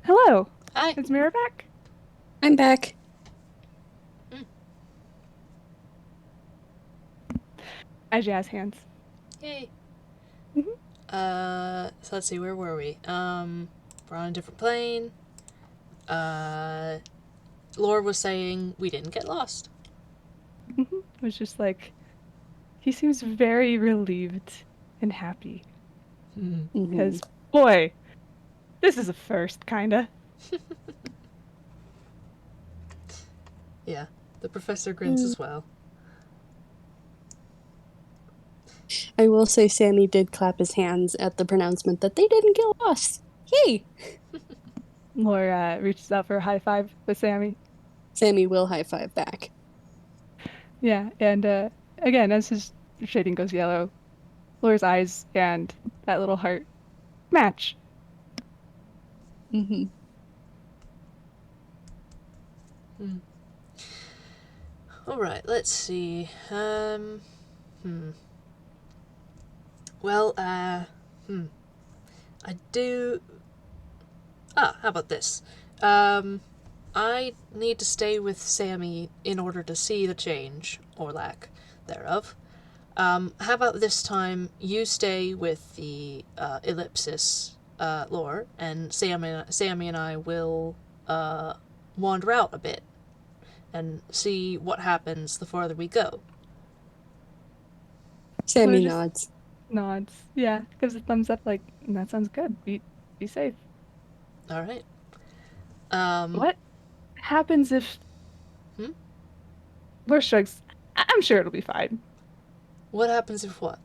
Hello, Hi. is Mira back? I'm back. I jazz hands. Yay. Mhm. So let's see, where were we? We're on a different plane. Laura was saying we didn't get lost. It was just like he seems very relieved and happy Mhm. because boy, this is a first, kinda. Yeah, the professor grins as well. I will say Sammy did clap his hands at the pronouncement that they didn't get lost. Yay! Laura reaches out for a high five with Sammy. Sammy will high five back. Yeah, and again, as his shading goes yellow, Laura's eyes and that little heart match. Mm-hmm. All right, let's see. Well, I do. Ah, how about this? I need to stay with Sammy in order to see the change, or lack thereof. How about this time you stay with the ellipsis lore, and Sammy and I will wander out a bit and see what happens the farther we go. Laura Sammy just nods. nods. Yeah, gives a thumbs up like that sounds good. Be safe. All right. Um, What happens if hmm? Laura shrugs? I'm sure it'll be fine. What happens if what?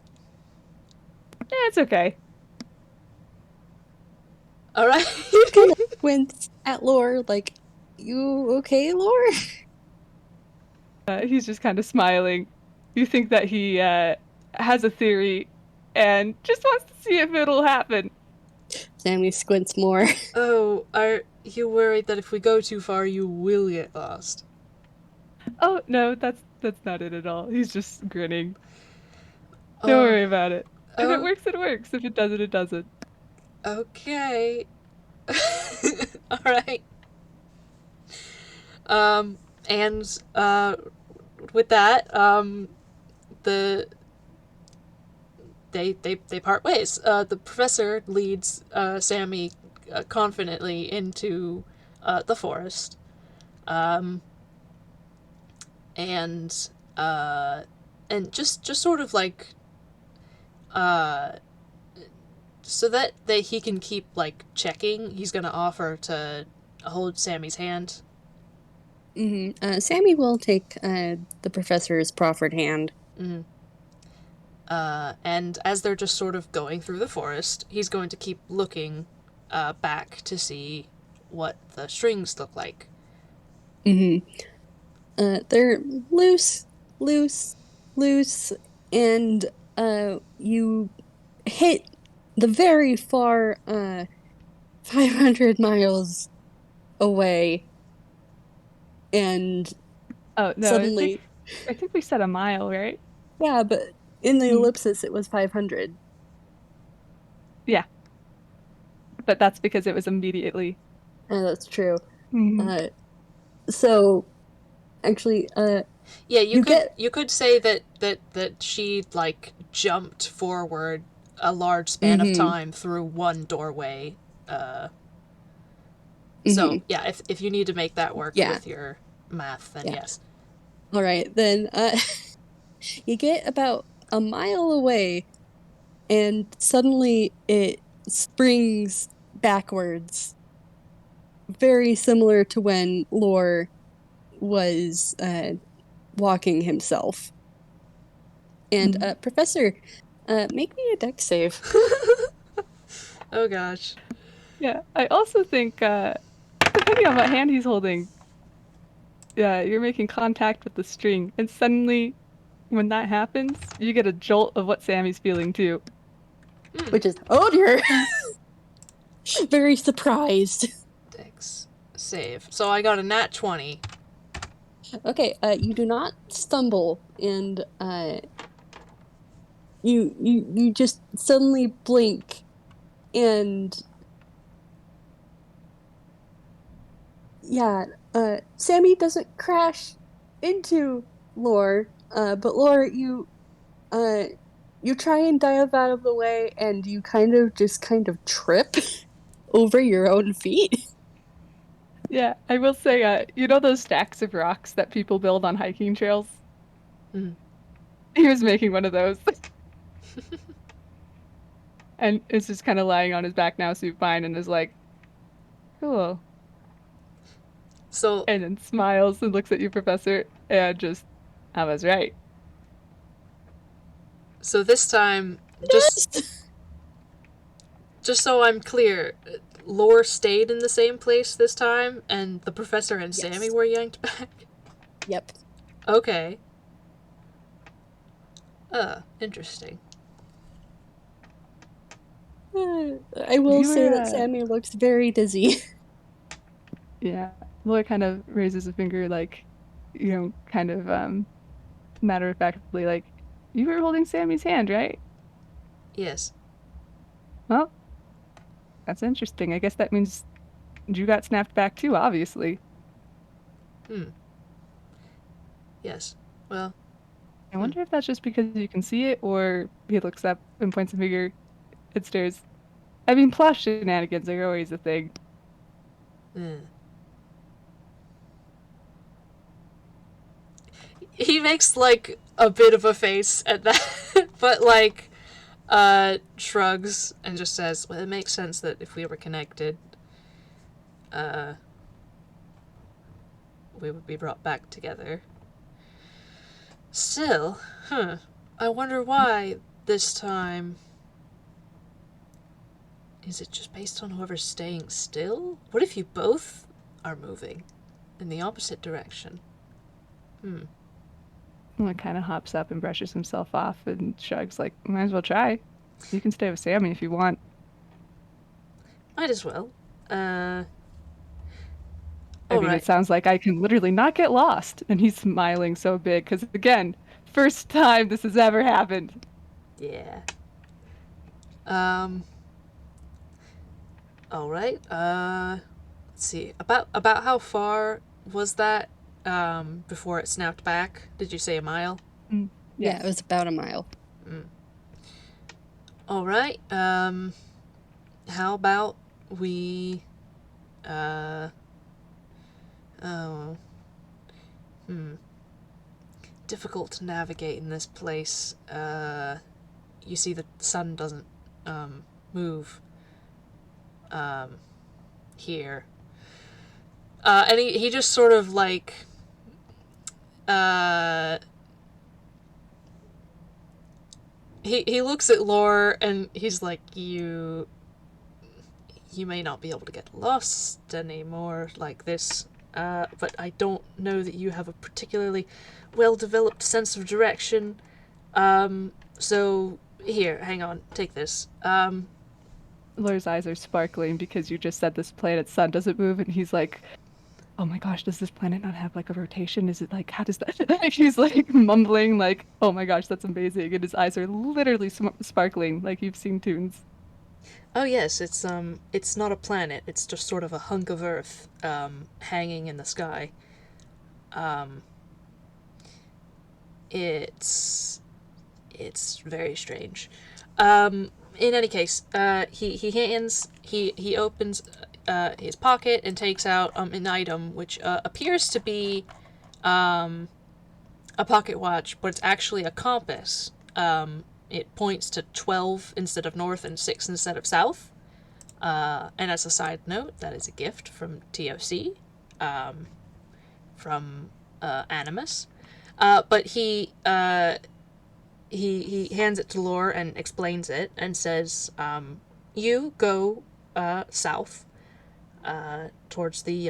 It's okay. All right. Kind of squints at Lore, like, "You okay, Lore?" He's just kind of smiling. You think that he has a theory and just wants to see if it'll happen. Sammy squints more. Oh, are you worried that if we go too far, you will get lost? Oh no, that's not it at all. He's just grinning. Don't Oh, worry about it. If it oh, works, it works. If it doesn't, it doesn't. okay. All right. Um, and with that, the they part ways. The professor leads Sammy confidently into the forest, um, and uh, and just sort of like uh, so that he can keep like checking. He's gonna offer to hold Sammy's hand. Sammy will take the professor's proffered hand. Mm. And as they're just sort of going through the forest, he's going to keep looking back to see what the strings look like. Mm-hmm. They're loose, loose, loose, and you hit the very far 500 miles away, and Oh no, suddenly, I think we said a mile, right? yeah, but in the Mm. ellipsis it was 500. Yeah, but that's because it was immediately. That's true. Mhm. Uh, so actually, Yeah, you get you could say that she like jumped forward a large span of mm-hmm, time through one doorway. Uh, so mm-hmm, yeah, if you need to make that work yeah, with your math, then yeah. yes. All right, then you get about a mile away, and suddenly it springs backwards, very similar to when Lore was walking himself. And Mhm. Professor, make me a deck save. Oh gosh. Yeah, I also think depending on what hand he's holding, yeah, you're making contact with the string, and suddenly when that happens, you get a jolt of what Sammy's feeling too. Hmm. Which is, oh dear, very surprised. Dex save. So I got a nat 20. Okay, you do not stumble, and you just suddenly blink, and yeah, Sammy doesn't crash into Lore, but Lore, uh, you try and dive out of the way, and you kind of trip over your own feet. Yeah, I will say, you know those stacks of rocks that people build on hiking trails? Hmm. He was making one of those, and it's just kind of lying on his back now, supine, and is like, cool, So and then smiles and looks at you, Professor, and just, I was right. so this time, Yes. just so I'm clear, Lore stayed in the same place this time, and the professor and Sammy Yes. were yanked back. Yep. Okay. Interesting. I will You say were, that Sammy looks very dizzy. yeah. Lloyd kind of raises a finger, like, kind of matter of factly, like, you were holding Sammy's hand, right? Yes. Well, that's interesting. I guess that means you got snapped back too, obviously. Hmm. Yes. Well. I Hmm. wonder if that's just because you can see it, or he looks up and points a finger and stares. I mean, plush shenanigans are always a thing. Hmm. He makes like a bit of a face at that, but like shrugs and just says, "Well, it makes sense that if we were connected, uh, we would be brought back together." Still, huh? I wonder why this time. Is it just based on whoever's staying still? What if you both are moving in the opposite direction? Hmm. Like kind of hops up and brushes himself off and shrugs like, might as well try. You can stay with Sammy if you want. Might as well. Uh, I mean, it alright. sounds like I can literally not get lost. And he's smiling so big because, again, first time this has ever happened. Yeah. Um, alright. Let's see. About how far was that, before it snapped back? Did you say a mile? Mm, Yeah, it yes. was about a mile. Alright. How about we, uh, oh, hmm. Difficult to navigate in this place. You see the sun doesn't, move, um, here. And he just sort of like, uh, he looks at Lore and he's like, you may not be able to get lost anymore like this, but I don't know that you have a particularly well developed sense of direction. So here, hang on, take this. Laura's eyes are sparkling because you just said this planet's sun doesn't move. And he's like, oh my gosh, does this planet not have like a rotation? Is it like, how does that? He's like mumbling, like, oh my gosh, that's amazing. And his eyes are literally sparkling like you've seen Toons. Oh yes, it's not a planet. It's just sort of a hunk of Earth, hanging in the sky. Um, it's it's very strange. In any case, he opens, his pocket and takes out, an item which, appears to be, um, a pocket watch, but it's actually a compass. It points to 12 instead of north and 6 instead of south. And as a side note, that is a gift from TOC, from, Animus. But he hands it to Lore and explains it and says, "You go, south, towards the,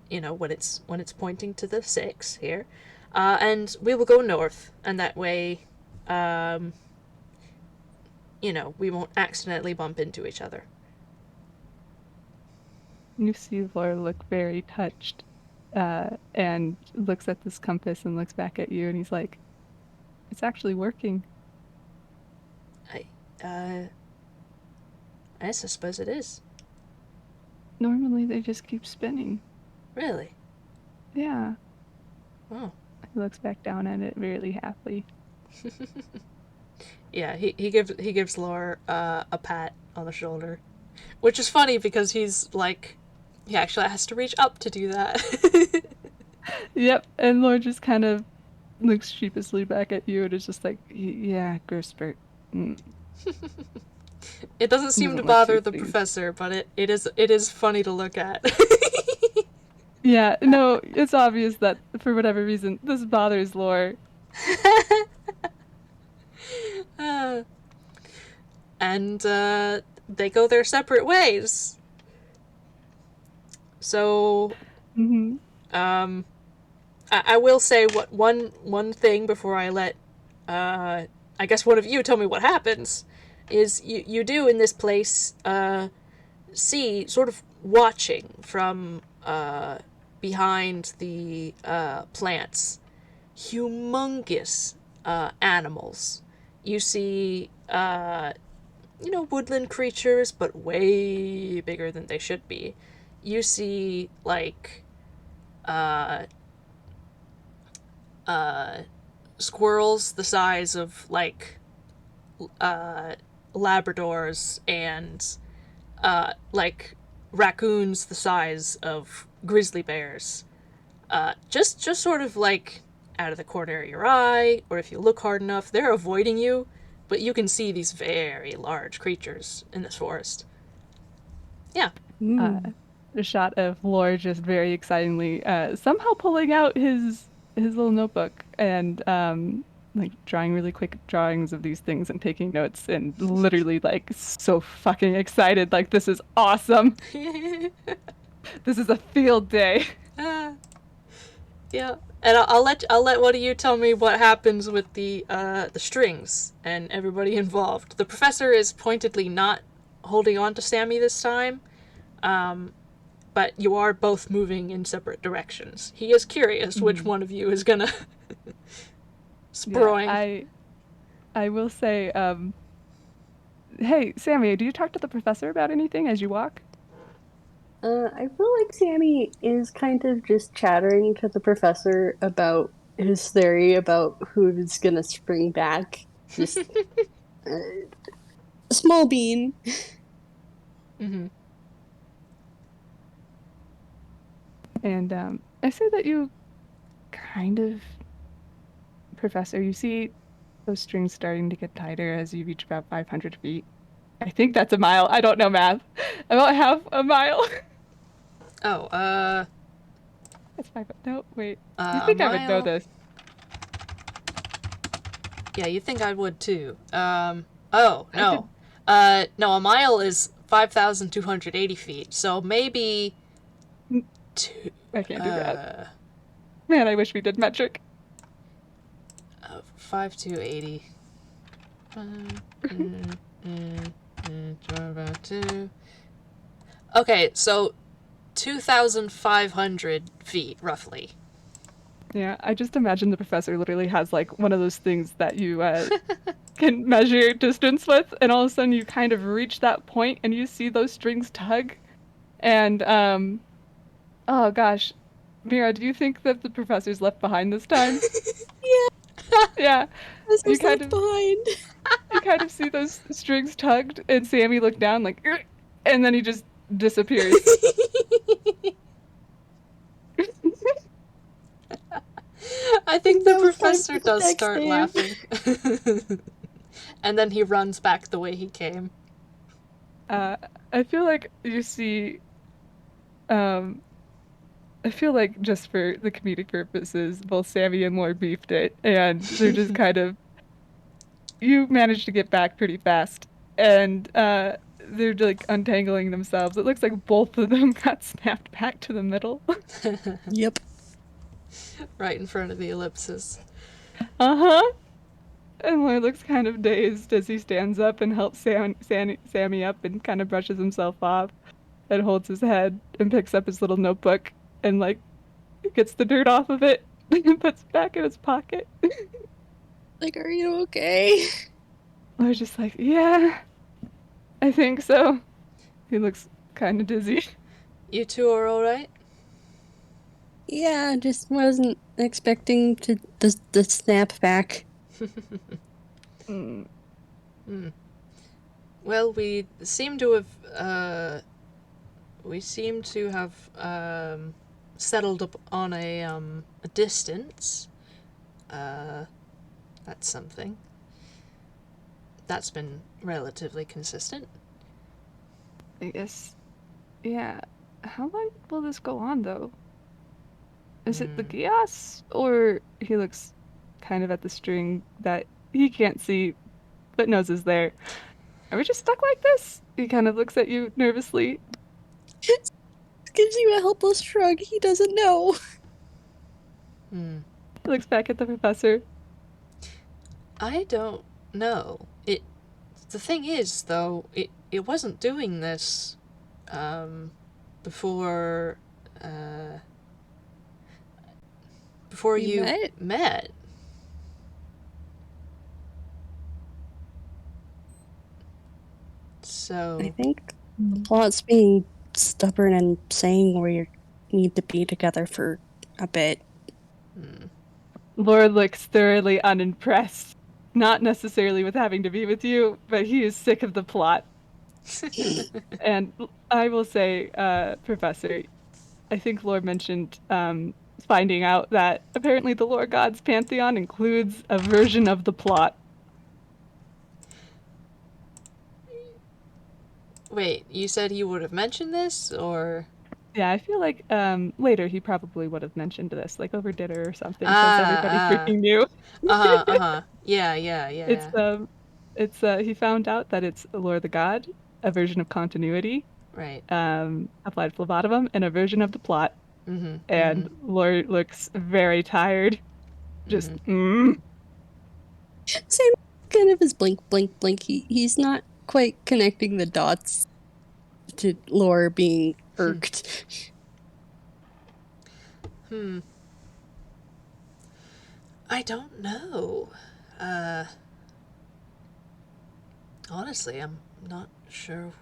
when it's pointing to the 6 here, and we will go north, and that way, um, we won't accidentally bump into each other." You see Laura look very touched, and looks at this compass and looks back at you, and he's like, it's actually working. I, uh, I suppose it is. Normally they just keep spinning. Really? Yeah. Oh. He looks back down at it really happily. Yeah, he gives Lore, a pat on the shoulder, which is funny because he's like, he actually has to reach up to do that. Yep, and Laura just kind of looks sheepishly back at you and is just like, yeah, Gerspert. Mm. It doesn't seem to Doesn't look bother too the pleased. professor, but it is funny to look at. Yeah, no, it's obvious that for whatever reason, this bothers Laura. Uh, and, they go their separate ways. So, Hmm. um, I will say what one thing before I let, I guess one of you tell me what happens, is you do in this place, see, sort of watching from, behind the, plants, humongous, animals. You see, woodland creatures, but way bigger than they should be. You see, like, uh, uh, squirrels the size of, like, uh, Labradors, and, like, raccoons the size of grizzly bears. Just sort of like out of the corner of your eye, or if you look hard enough, they're avoiding you, but you can see these very large creatures in this forest. Yeah. Uh, Mm. a shot of Laura just very excitingly, somehow pulling out his little notebook and like drawing really quick drawings of these things and taking notes and literally like so fucking excited. Like, this is awesome. This is a field day. Ah, yeah, and I'll let one of you tell me what happens with the strings and everybody involved. The professor is pointedly not holding on to Sammy this time, but you are both moving in separate directions. He is curious which one of you is gonna Yeah, sproing. I will say, hey, Sammy, do you talk to the professor about anything as you walk? I feel like Sammy is kind of just chattering to the professor about his theory about who's gonna spring back. Just a small bean. Mm-hmm. And I say that you kind of, Professor, you see those strings starting to get tighter as you reach about 500 feet. I think that's a mile. I don't know math. About half a mile. Oh, That's five. No, wait. You a think I would know mile. this? Yeah, you think I would too. Oh I no. could. No, a mile is 5,280 feet. So maybe two. I can't do that. Uh, Man, I wish we did metric. 5,280. About two. Okay, so 2,500 feet roughly. Yeah, I just imagine the professor literally has like one of those things that you can measure distance with, and all of a sudden you kind of reach that point and you see those strings tug. And oh gosh, Mira, do you think that the professor's left behind this time? Yeah, Yeah, this you was kind left of behind. you kind of see those strings tugged, and Sammy looked down like, "Ugh," and then he just disappears. I think the No time professor for the does next start name. laughing. And then he runs back the way he came. Uh, I feel like you see, um, I feel like just for the comedic purposes, both Sammy and Lord beefed it, and they're just kind of, you managed to get back pretty fast, and they're like untangling themselves. It looks like both of them got snapped back to the middle. Yep. Right in front of the ellipsis. Uh-huh. And Lloyd looks kind of dazed as he stands up and helps Sammy up and kind of brushes himself off and holds his head and picks up his little notebook and like gets the dirt off of it and puts it back in his pocket. Like, are you okay? I was just like, yeah, I think so. He looks kind of dizzy. You two are alright? Yeah, just wasn't expecting to the snap back. Mm, Well, we seem to have settled up on a distance. Uh, that's something. That's been relatively consistent. I guess, yeah. How long will this go on, though? Is it the Geas? Or he looks kind of at the string that he can't see but knows is there. Are we just stuck like this? He kind of looks at you nervously. Gives you a helpless shrug. He doesn't know. Hmm. He looks back at the professor. I don't know. The thing is, though, it wasn't doing this before uh, before You you met? met. I So, think the plot's being stubborn and saying we need to be together for a bit. Lord looks thoroughly unimpressed. Not necessarily with having to be with you, but he is sick of the plot. And I will say, Professor, I think Lord mentioned finding out that apparently the Lore Gods Pantheon includes a version of the plot. wait, you said you would have mentioned this, or Yeah, I feel like later he probably would have mentioned this, like over dinner or something, since everybody Ah, freaking knew. uh-huh. Yeah, yeah, It's yeah. he found out that it's Lore the God, a version of continuity, Right. applied phlebotomum, and a version of the plot. Mm-hmm. Mm-hmm. And Lore looks very tired. Just Mm-hmm. Same kind of his blink, blink, blink. He's not quite connecting the dots to Lore being irked. Hmm. I don't know. Uh, honestly, I'm not sure.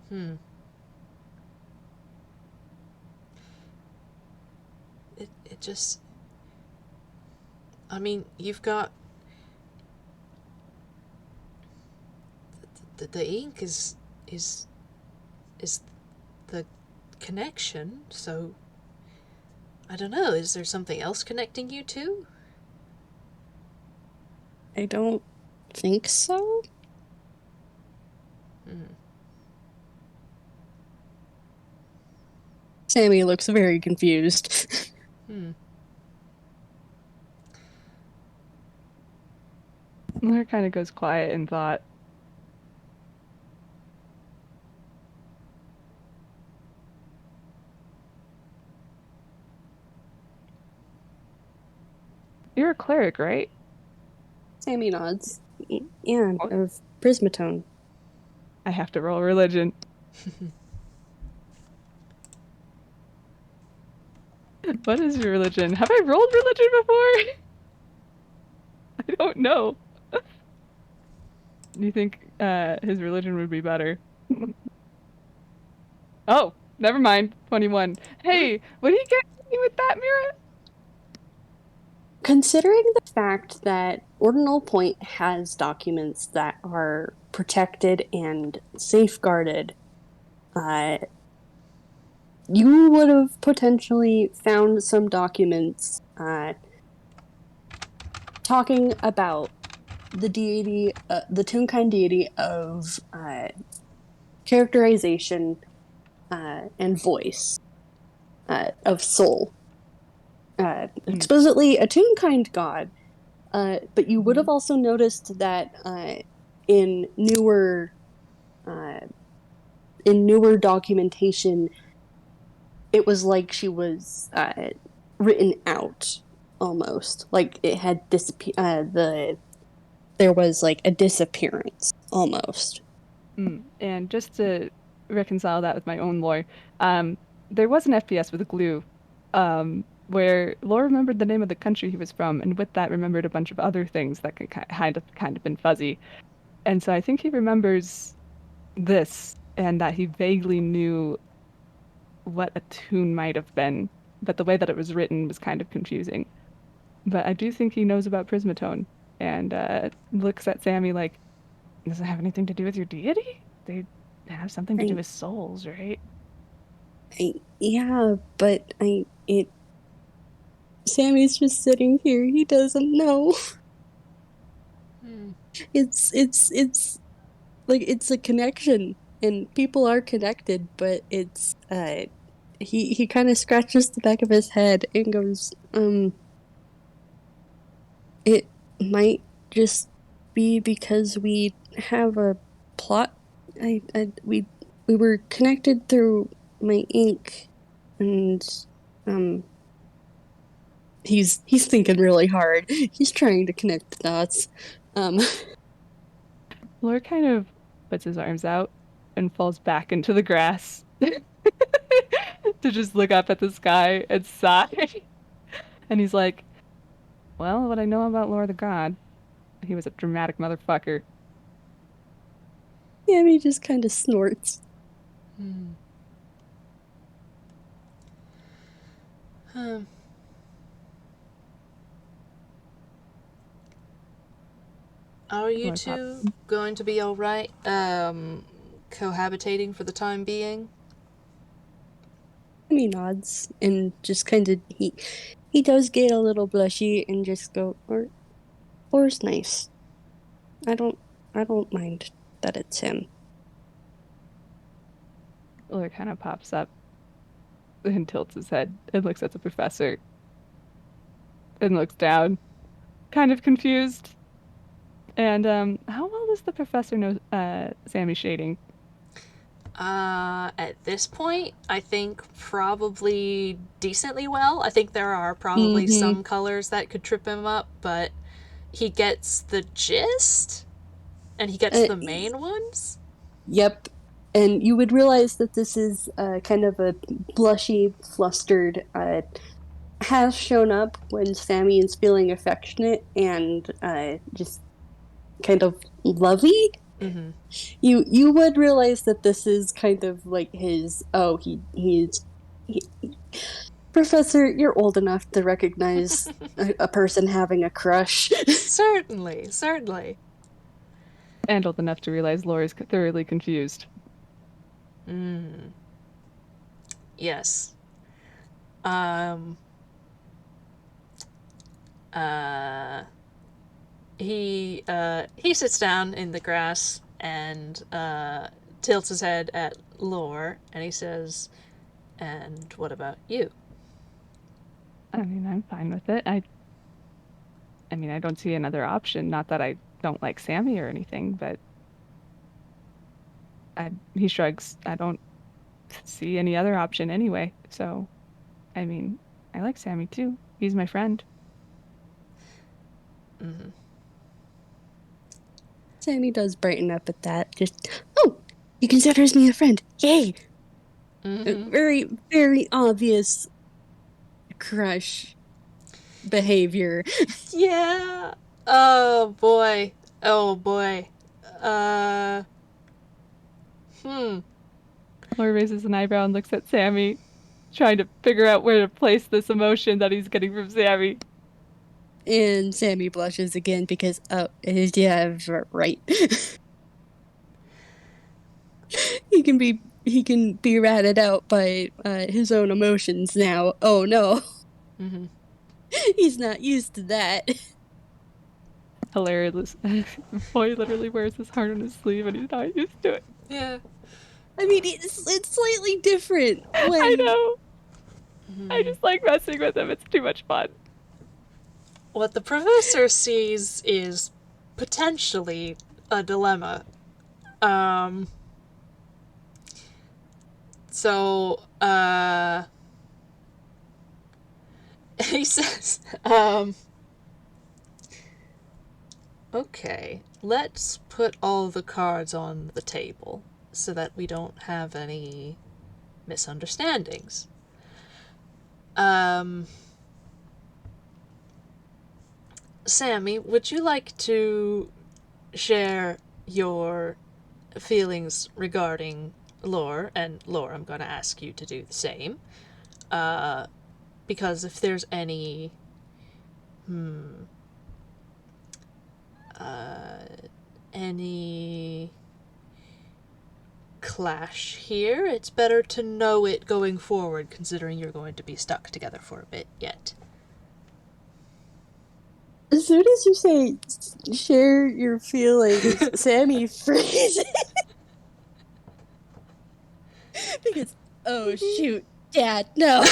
Hmm. It just. I mean, you've got the ink is is the connection. So I don't know. Is there something else connecting you two? I don't think so. Hmm. Sammy looks very confused. Hmm. Lore kind of goes quiet in thought. You're a cleric, right? Sammy nods. Yeah, What? of Prismatone. I have to roll religion. What is your religion? Have I rolled religion before? I don't know. Do you think his religion would be better? Oh, never mind. 21. Hey, what are you getting with that, Mira? Considering the fact that Ordinal Point has documents that are protected and safeguarded, uh, you would have potentially found some documents talking about the deity, the Toonkind deity of characterization and voice of soul. Mm, Explicitly a Toonkind god, but you would hmm have also noticed that in newer uh, in newer documentation, it was like she was written out almost, like it had disappeared. There was like a disappearance almost. And just to reconcile that with my own lore, um, there was an FPS with glue, where Lore remembered the name of the country he was from, and with that remembered a bunch of other things that could kind of been fuzzy. And so I think he remembers this, and that he vaguely knew what a tune might have been, but the way that it was written was kind of confusing. But I do think he knows about Prismatone, and looks at Sammy like, does it have anything to do with your deity? They have something to do I, with souls, right? yeah, but I it Sammy's just sitting here. He doesn't know. Hmm. It's like it's a connection, and people are connected, but it's he kind of scratches the back of his head and goes, it might just be because we have a plot. We were connected through my ink, and um he's thinking really hard. He's trying to connect the dots. Um Lore kind of puts his arms out and falls back into the grass to just look up at the sky and sigh. And he's like, well, what I know about Lore the God, he was a dramatic motherfucker. yeah, he just kind of snorts. Hmm. Huh. Are you Lore pops. two going to be alright, cohabitating for the time being? And he nods and just kind of he does get a little blushy and just go, Or's nice. I don't I don't mind that it's him. Lore kind of pops up and tilts his head and looks at the professor and looks down, kind of confused. And how well does the professor know Sammy shading? At this point, I think probably decently well. I think there are probably Mm-hmm. some colors that could trip him up, but he gets the gist and he gets Uh, the main ones. yep. And you would realize that this is kind of a blushy, flustered, has shown up when Sammy is feeling affectionate and just kind of lovey. Mm-hmm. You would realize that this is kind of like his. Oh, he Professor, you're old enough to recognize a person having a crush. Certainly, certainly. And old enough to realize Laura's thoroughly confused. Mm. Yes. Um. Uh. He sits down in the grass and tilts his head at Lore, and he says, "And what about you?" I mean, I'm fine with it. I mean, I don't see another option. Not that I don't like Sammy or anything, but he shrugs. I don't see any other option anyway. So, I mean, I like Sammy too. He's my friend. Mm-hmm. Sammy does brighten up at that. Just, oh, he considers me a friend. Yay! Mm-hmm. Very, very obvious crush behavior. Yeah. Oh boy. Oh boy. Uh. Hmm. Laura raises an eyebrow and looks at Sammy, trying to figure out where to place this emotion that he's getting from Sammy. And Sammy blushes again because, oh, yeah, right. He can be ratted out by his own emotions now. Oh no, Mm-hmm. he's not used to that. Hilarious. Boy literally wears his heart on his sleeve and he's not used to it. Yeah. I mean, it's slightly different I when know. I Mm-hmm. just like messing with him. It's too much fun. What the professor sees is potentially a dilemma. Um. So, he says, okay, let's put all the cards on the table so that we don't have any misunderstandings. Um, Sammy, would you like to share your feelings regarding Lore? And Lore, I'm going to ask you to do the same. Because if there's any any clash here, it's better to know it going forward, considering you're going to be stuck together for a bit yet. as soon as you say share your feelings, Sammy freezes because oh shoot, Dad, no.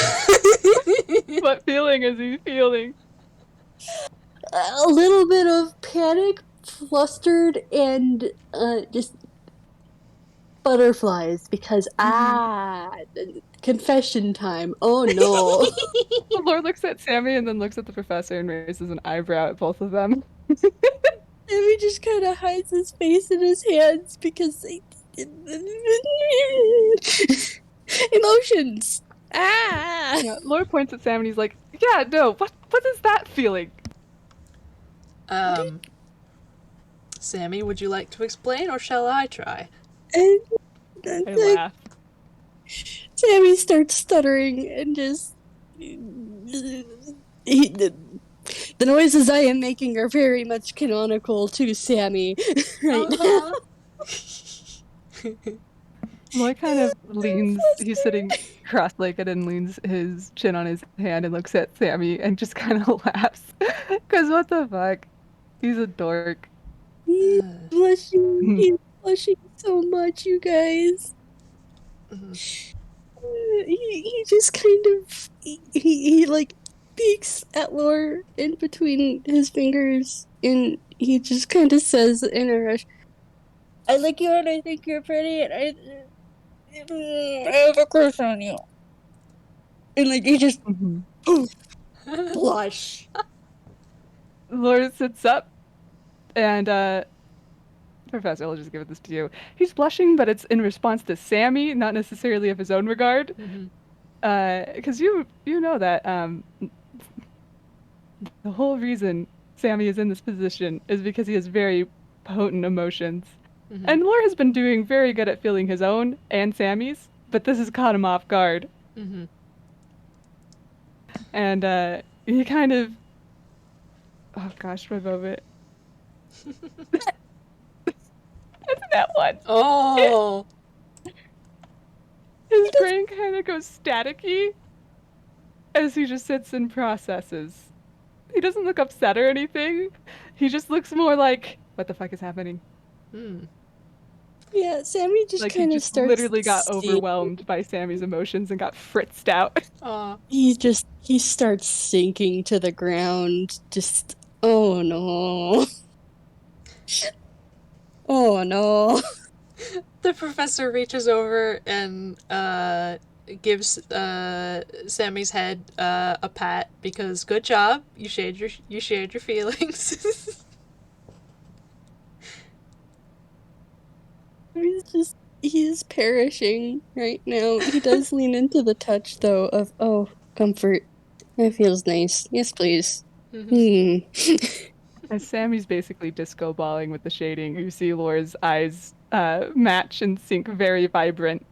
What feeling is he feeling? A little bit of panic, flustered, and just butterflies because confession time. Oh no. Laura looks at Sammy and then looks at the professor and raises an eyebrow at both of them. Sammy just kind of hides his face in his hands because emotions. Ah. Yeah, Laura points at Sam and he's like, "Yeah, no, what is that feeling?" Um, Sammy, would you like to explain, or shall I try? And I laugh. Sammy starts stuttering and just the noises I am making are very much canonical to Sammy right now. Lloyd kind of leans, he's sitting cross-legged and leans his chin on his hand and looks at Sammy and just kind of laughs. Because what the fuck? He's a dork. He's blushing so much, you guys. He just kind of he like peeks at Lore in between his fingers, and he just kind of says in a rush, "I like you, and I think you're pretty, and I have a crush on you." And like he just Mhm. blush. Laura sits up, and Professor, I'll just give this to you. He's blushing, but it's in response to Sammy, not necessarily of his own regard. Because you know that the whole reason Sammy is in this position is because he has very potent emotions. And Lore has been doing very good at feeling his own and Sammy's, but this has caught him off guard. And he kind of, oh gosh, my moment. It's that one. Oh. His brain kind of goes staticky as he just sits and processes. He doesn't look upset or anything. He just looks more like, what the fuck is happening? Yeah, Sammy just Like he kind of just starts literally got singing. overwhelmed by Sammy's emotions and got fritzed out. He starts sinking to the ground. Just oh no, oh no. The professor reaches over and gives Sammy's head a pat because good job, you shared your feelings. He's perishing right now. He does lean into the touch though of oh comfort. That feels nice. Yes, please. Hmm. As Sammy's basically disco balling with the shading, you see Laura's eyes match and sync very vibrant.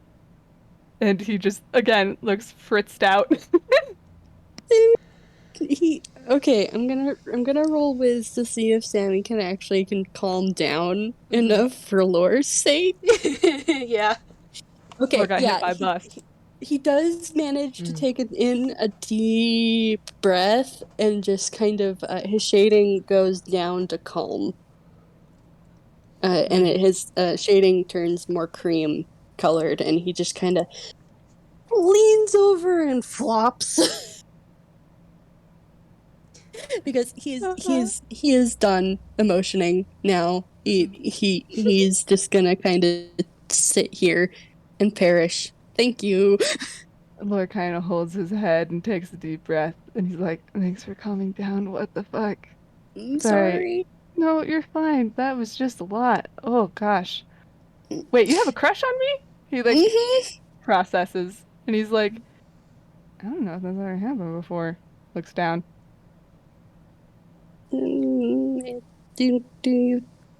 And he just, again, looks fritzed out. He okay. I'm gonna roll Wiz to see if Sammy can calm down enough for Lore's sake. Yeah. Laura Okay, got hit yeah, by a bus. he does manage to take it in a deep breath and just kind of his shading goes down to calm. His shading turns more cream colored, and he just kind of leans over and flops because Uh-huh. he is done emotioning now. He's just gonna kind of sit here and perish. Thank you. Laura kind of holds his head and takes a deep breath. And he's like, thanks for calming down. What the fuck? I'm Sorry. sorry. No, you're fine. That was just a lot. Oh, gosh. Wait, you have a crush on me? He, like, Mm-hmm. processes. And he's like, I don't know if that's ever happened before. Looks down. Do you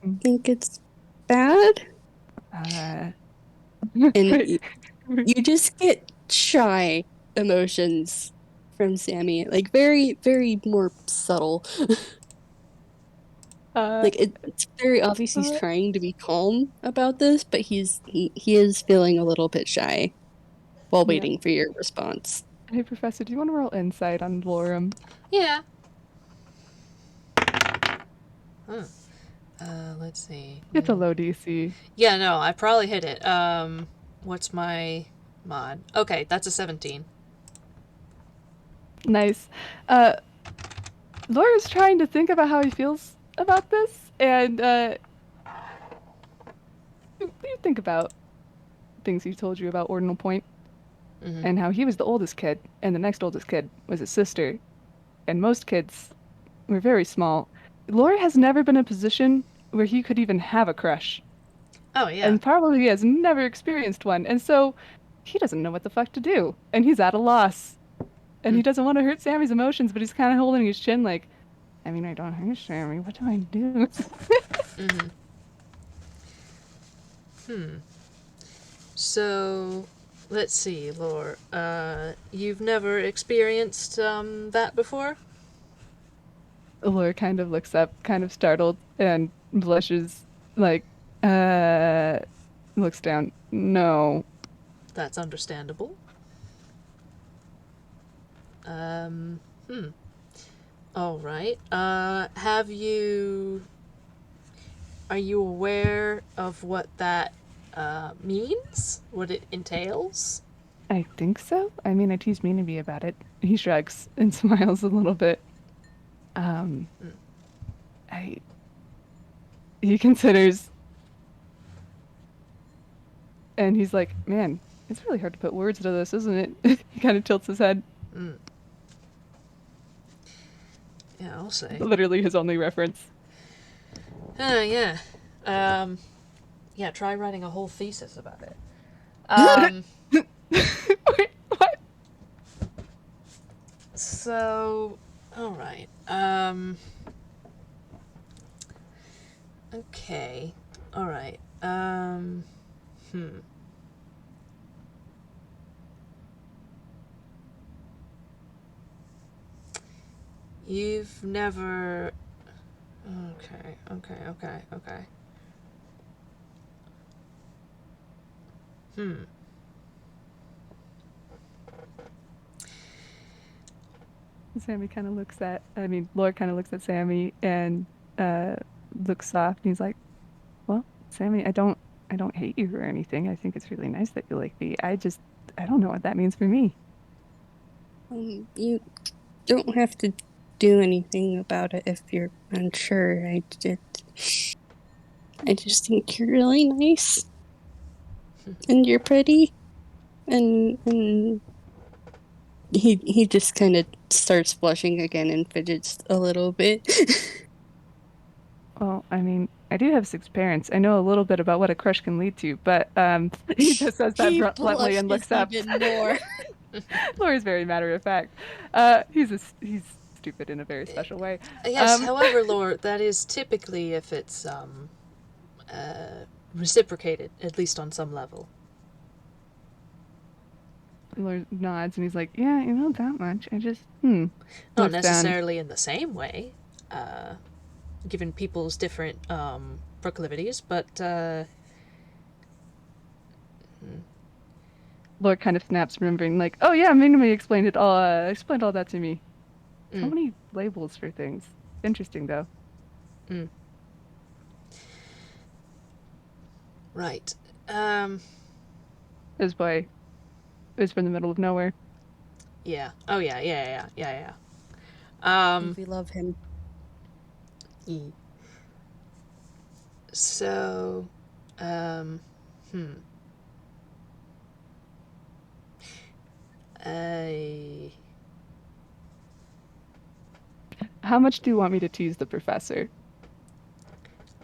Mm. think it's bad? Uh, And wait. you just get shy emotions from Sammy, like very, very more subtle. Uh, Like it's very obvious he's uh, trying to be calm about this, but he is feeling a little bit shy while yeah. waiting for your response. Hey, Professor, do you want to roll insight on Lorem? Yeah. Let's see. It's a low DC. Yeah, no, I probably hit it. What's my mod? Okay, that's a 17. Nice. Uh, Laura's trying to think about how he feels about this, and you think about things he told you about Ordinal Point, and how he was the oldest kid, and the next oldest kid was his sister, and most kids were very small. Laura has never been in a position where he could even have a crush, Oh, yeah. and probably has never experienced one, and so he doesn't know what the fuck to do, and he's at a loss, and he doesn't want to hurt Sammy's emotions, but he's kind of holding his chin like, I mean, I don't hurt Sammy. What do I do? So, let's see, Lore. You've never experienced that before? Laura kind of looks up, kind of startled, and blushes, like, looks down. No. That's understandable. Um, All right. Have you? Are you aware of what that means, what it entails. I think so. I mean, I teased Minami about it. He shrugs and smiles a little bit. Um, I he considers, and he's like, "Man, it's really hard to put words to this, isn't it?" He kind of tilts his head. Mm. Yeah, I'll say. Literally his only reference. Yeah. Yeah, try writing a whole thesis about it. Um, Wait, what? so, alright. Okay. Alright. Hmm. You've never. Okay. Hmm. Sammy kind of looks at, I mean, Lord kind of looks at Sammy and looks soft, and he's like, "Well, Sammy, I don't hate you or anything. I think it's really nice that you like me. I don't know what that means for me." You don't have to do anything about it if you're unsure. I just think you're really nice, and you're pretty, and he just kind of starts blushing again and fidgets a little bit. Well, I mean, I do have six parents. I know a little bit about what a crush can lead to, but he just says that He bluntly and blushes looks up. even more. Laura's very matter of fact. He's stupid in a very special way. Yes, however, Lord, that is typically if it's, reciprocated, at least on some level. Laura nods and he's like, "Yeah, that much. I just Not looks down. necessarily in the same way, given people's different, proclivities, but, Laura kind of snaps, remembering like, "Oh yeah, Minami explained all that to me." So mm, many labels for things. Interesting though. mm. Right. This boy is from the middle of nowhere. Yeah. Oh, yeah. We love him. Yeah. So, hmm. I. How much do you want me to tease the professor?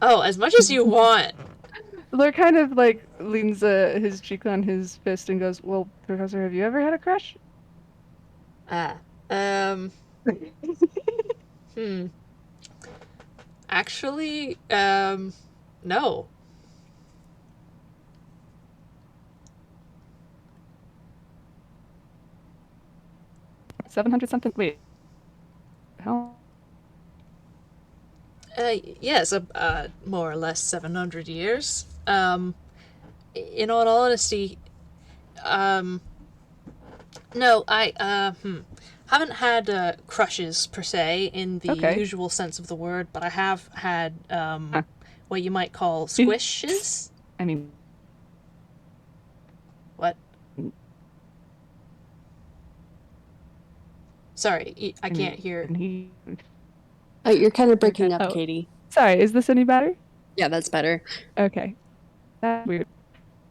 Oh, as much as you want. Laura kind of like leans his cheek on his fist and goes, "Well, Professor, have you ever had a crush?" Ah. Hmm. Actually, no. 700 something. Wait, how? Yes, more or less 700 years. In all honesty, um, no, haven't had crushes per se in the Okay. usual sense of the word, but I have had Huh. what you might call squishes. I mean, What? Sorry, I can't hear. You're kind of breaking Okay. up, Oh. Katie. Sorry, is this any better? Yeah, that's better. Okay. That's weird.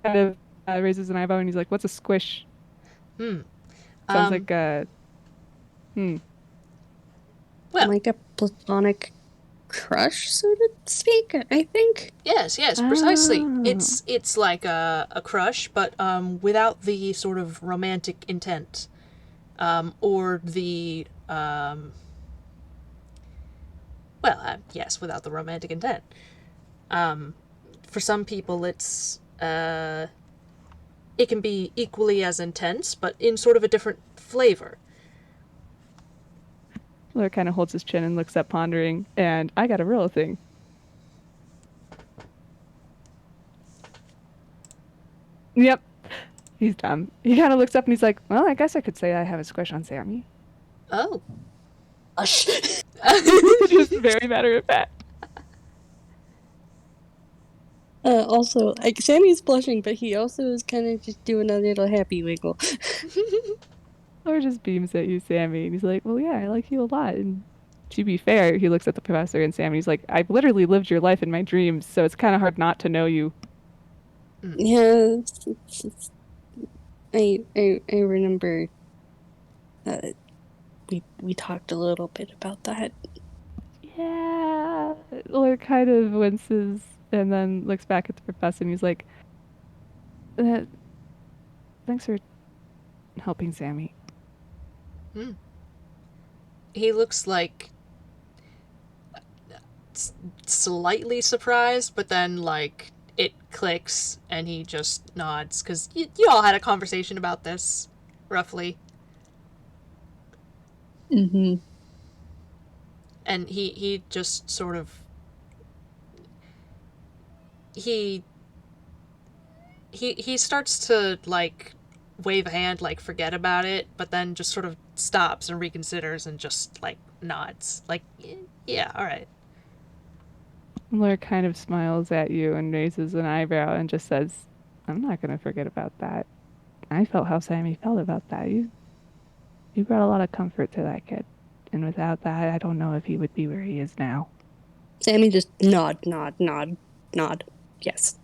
Kind of raises an eyebrow and he's like, "What's a squish?" Hmm. Sounds like a. Well, Like a platonic crush, so to speak, I think. yes, precisely. Ah. It's like a crush, but without the sort of romantic intent, or the yes, without the romantic intent. For some people, it can be equally as intense, but in sort of a different flavor. Laura kind of holds his chin and looks up, pondering, and I got a real thing. Yep. He's dumb. He kind of looks up and he's like, "Well, I guess I could say I have a squish on Sammy." Oh. Just very matter of fact. Also, like Sammy's blushing, but he also is kind of just doing a little happy wiggle. Or just beams at you, Sammy, and he's like, "Well, yeah, I like you a lot." And to be fair, he looks at the professor and Sammy's like, "I've literally lived your life in my dreams, so it's kind of hard not to know you." Mm. Yeah, I remember uh, we talked a little bit about that. Yeah, or kind of winces and then looks back at the professor and he's like, uh, "Thanks for helping Sammy." Mm. He looks like slightly surprised, but then like it clicks and he just nods because you all had a conversation about this, roughly, Mm-hmm. and he just sort of he he starts to like wave a hand like forget about it, but then just sort of stops and reconsiders and just like nods like yeah, all right. Laura kind of smiles at you and raises an eyebrow and just says, "I'm not gonna forget about that. I felt how Sammy felt about that. You brought a lot of comfort to that kid, and without that, I don't know if he would be where he is now." Sammy just nod. Yes.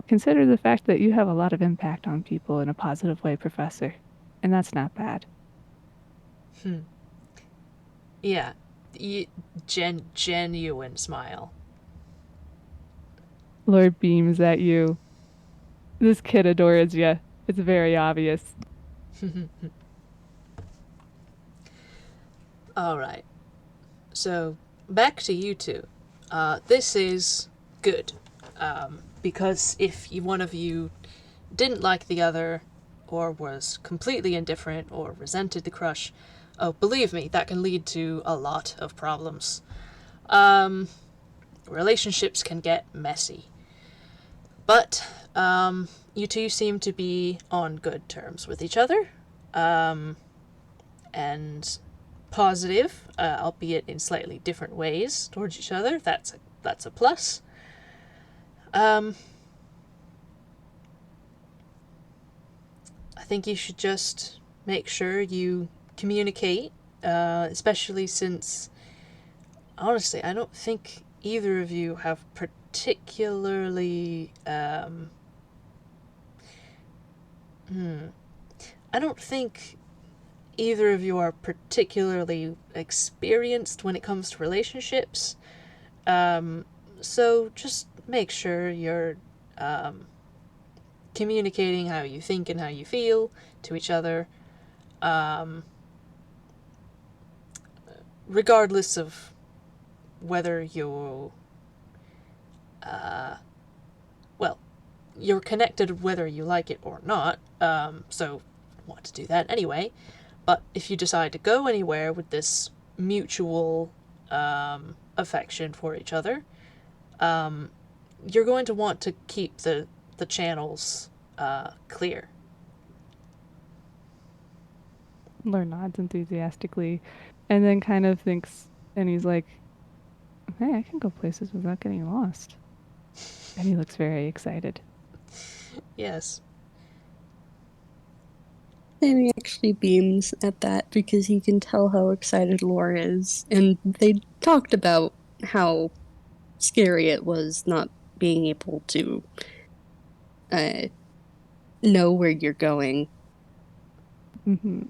Consider the fact that you have a lot of impact on people in a positive way, Professor, and that's not bad. Hmm. Yeah. Genuine smile. Lord beams at you. This kid adores you. It's very obvious. All right. So back to you two. This is good, because if one of you didn't like the other, or was completely indifferent, or resented the crush, oh, believe me, that can lead to a lot of problems. Um, Relationships can get messy. But you two seem to be on good terms with each other, um, and positive, albeit in slightly different ways towards each other. That's a plus. Um, I think you should just make sure you communicate, especially since honestly, I don't think either of you have particularly. I don't think either of you are particularly experienced when it comes to relationships. Um, so just make sure you're um, communicating how you think and how you feel to each other, um, regardless of whether you're, uh, well, you're connected whether you like it or not. So want to do that anyway. But if you decide to go anywhere with this mutual affection for each other, um, you're going to want to keep the channels clear. Lord nods enthusiastically and then kind of thinks, and he's like, "Hey, I can go places without getting lost." And he looks very excited. Yes. Sammy actually beams at that because he can tell how excited Laura is. And they talked about how scary it was not being able to uh, know where you're going. Hmm.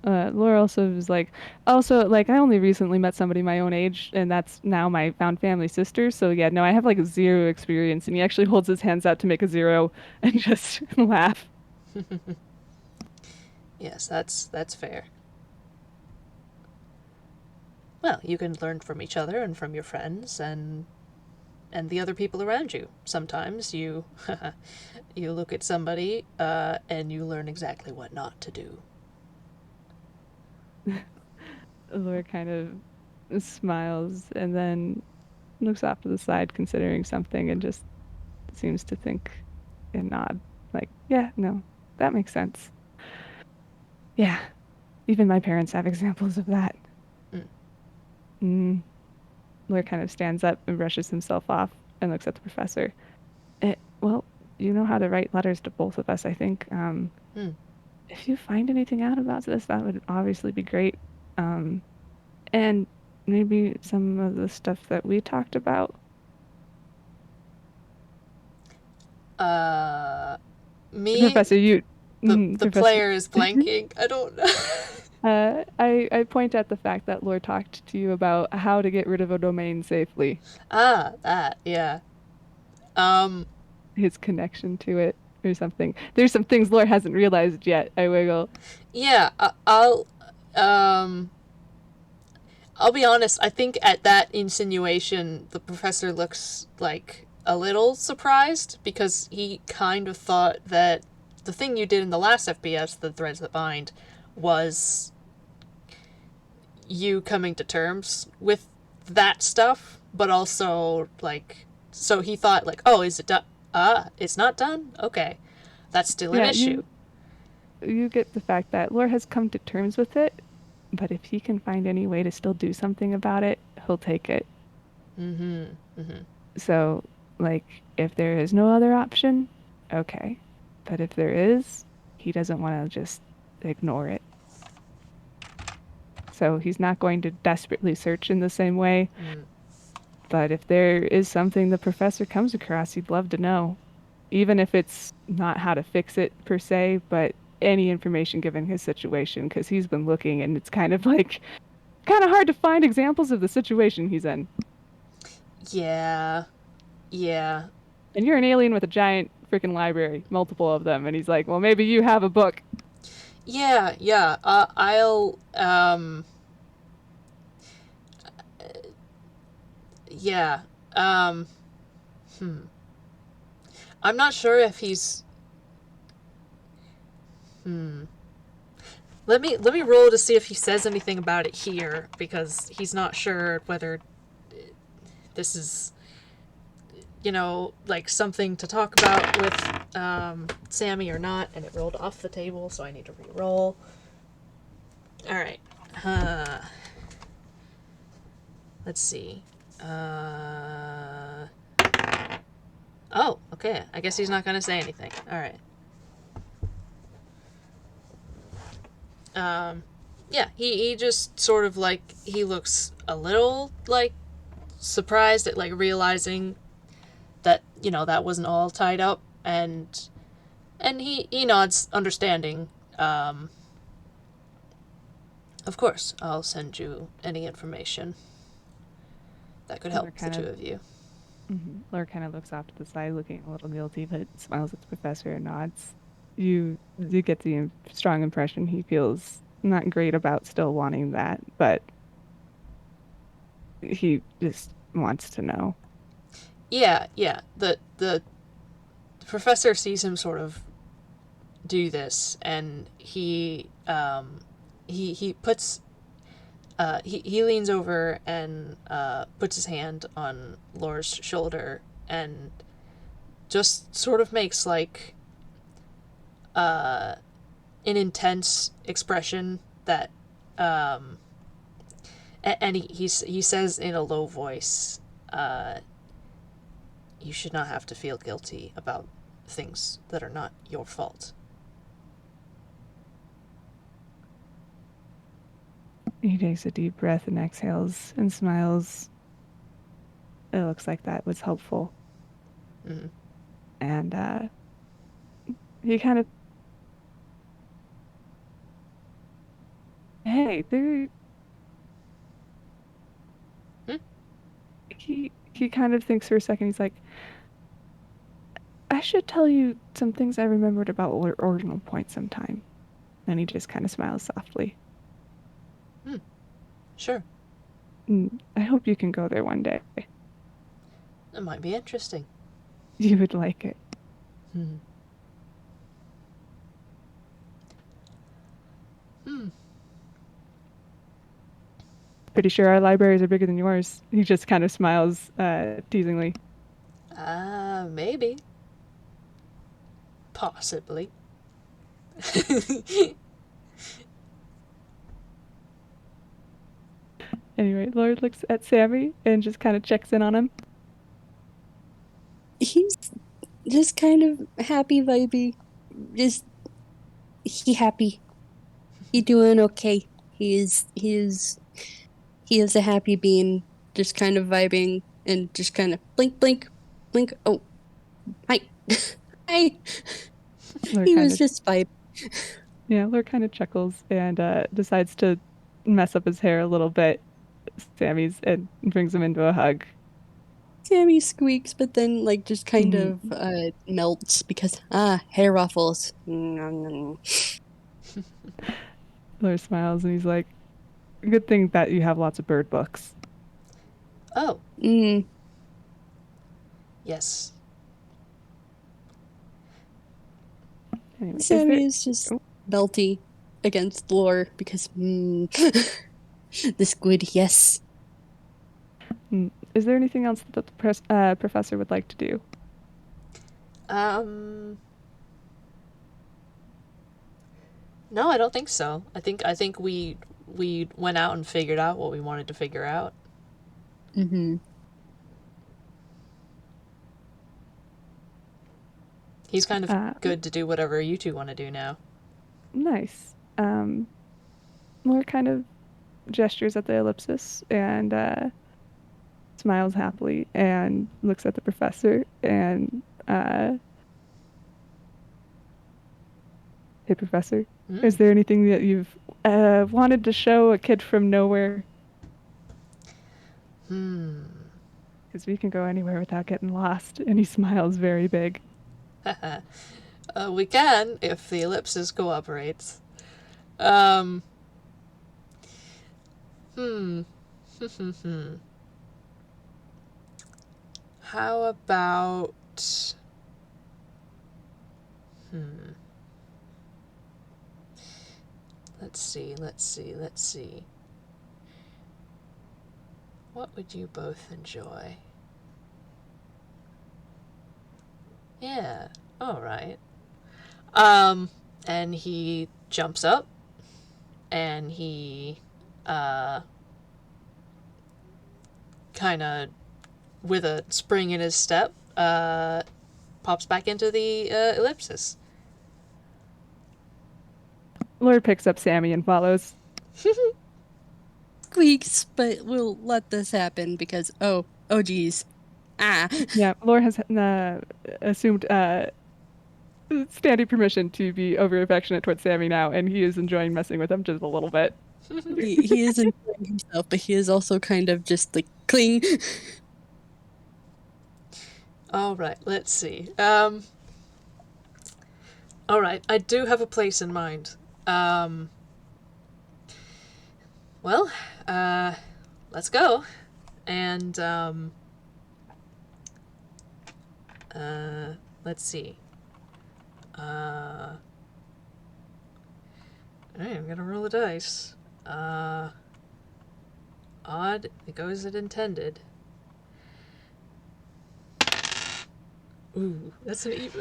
Laura also was like, also, like, I only recently met somebody my own age, and that's now my found family sister. So, yeah, no, I have like zero experience. And he actually holds his hands out to make a zero and just laugh. Yes, that's fair. Well, you can learn from each other and from your friends and the other people around you. Sometimes you you look at somebody and you learn exactly what not to do. Laura kind of smiles and then looks off to the side, considering something, and just seems to think and nod. Like, yeah, no, that makes sense. Yeah, even my parents have examples of that. Mm. Mm. Blair kind of stands up and brushes himself off and looks at the professor. Well, you know how to write letters to both of us, I think. Hmm. If you find anything out about this, that would obviously be great. Um, and maybe some of the stuff that we talked about. Me, Professor, the Professor. player is blanking. I don't know. I point at the fact that Lore talked to you about how to get rid of a domain safely, That, yeah. Um, his connection to it or something. There's some things Lore hasn't realized yet. I wiggle. yeah, um, I'll be honest, I think at that insinuation, the professor looks like a little surprised because he kind of thought that the thing you did in the last FPS, the Threads That Bind, was you coming to terms with that stuff, but also, like, so he thought, like, oh, is it done? It's not done? Okay. That's still an Yeah, issue. you get the fact that Lore has come to terms with it, but if he can find any way to still do something about it, he'll take it. Mm-hmm. Mm-hmm. So, like, if there is no other option, okay. But if there is, he doesn't want to just ignore it. So he's not going to desperately search in the same way. Mm. But if there is something the professor comes across, he'd love to know. Even if it's not how to fix it per se, but any information given his situation, because he's been looking and it's kind of like, kind of hard to find examples of the situation he's in. Yeah. Yeah. And you're an alien with a giant freaking library, multiple of them. And he's like, well, maybe you have a book. Yeah, yeah. Yeah. Um, hmm. I'm not sure if he's. Hmm. Let me roll to see if he says anything about it here because he's not sure whether this is like something to talk about with Sammy or not, and it rolled off the table, so I need to re-roll. All right. Uh, let's see. Oh, okay. I guess he's not gonna say anything. All right. Um, yeah, he just sort of like he looks a little like surprised at like realizing that that wasn't all tied up, and he nods, understanding. Of course, I'll send you any information that could help Laura the kind two of, of you. Laura kind of looks off to the side, looking a little guilty, but smiles at the professor and nods. You get the strong impression he feels not great about still wanting that, but he just wants to know. Yeah, yeah. The professor sees him sort of do this, and he puts he leans over and puts his hand on Laura's shoulder and just sort of makes like an intense expression that um, and he says in a low voice, "You should not have to feel guilty about things that are not your fault." He takes a deep breath and exhales and smiles. It looks like that was helpful. Mm-hmm. And he kind of, hey, there. Hmm? He kind of thinks for a second. He's like, I should tell you some things I remembered about Ordinal Point sometime. And he just kind of smiles softly. Hmm. Sure. I hope you can go there one day. That might be interesting. You would like it. Hmm. Hmm. Pretty sure our libraries are bigger than yours. He just kind of smiles teasingly. Maybe. Possibly. Anyway, Lord looks at Sammy and just kind of checks in on him. He's just kind of happy vibey. Just he happy. He doing okay. He is a happy being, just kind of vibing and just kind of blink, blink, blink. Oh, hi, hi. Lore He kind was of just vibing. Yeah, Lore kind of chuckles and decides to mess up his hair a little bit. Sammy's and brings him into a hug. Sammy squeaks, but then like just kind Mhm. of melts because hair ruffles. Lore smiles and he's like, "Good thing that you have lots of bird books." Oh, Mm. yes. Anyway, is there Sammy is just oh, melty against Lore because the squid, yes. is there anything else that the professor would like to do? Um, no, I don't think so. I think we went out and figured out what we wanted to figure out. Mm-hmm. He's kind of Uh, good to do whatever you two want to do now. nice. Lore kind of gestures at the ellipsis and smiles happily and looks at the professor and hey, professor, is Mm. there anything that you've wanted to show a kid from nowhere? Hmm. Because we can go anywhere without getting lost. And he smiles very big. We can if the ellipsis cooperates. Um. Hmm. How about? Hmm. Let's see. Let's see. Let's see. What would you both enjoy? Yeah. All right. And he jumps up and he kind of with a spring in his step pops back into the ellipsis. Lord picks up Sammy and follows. Squeaks, but we'll let this happen because oh geez. Ah. Yeah, Lord has assumed standing permission to be over affectionate towards Sammy now, and he is enjoying messing with him just a little bit. He is enjoying himself, but he is also kind of just like cling. All right, let's see. All right, I do have a place in mind. Um, well, let's go. And let's see. All right, I'm gonna roll the dice. Odd. It goes as intended. Ooh, that's an even.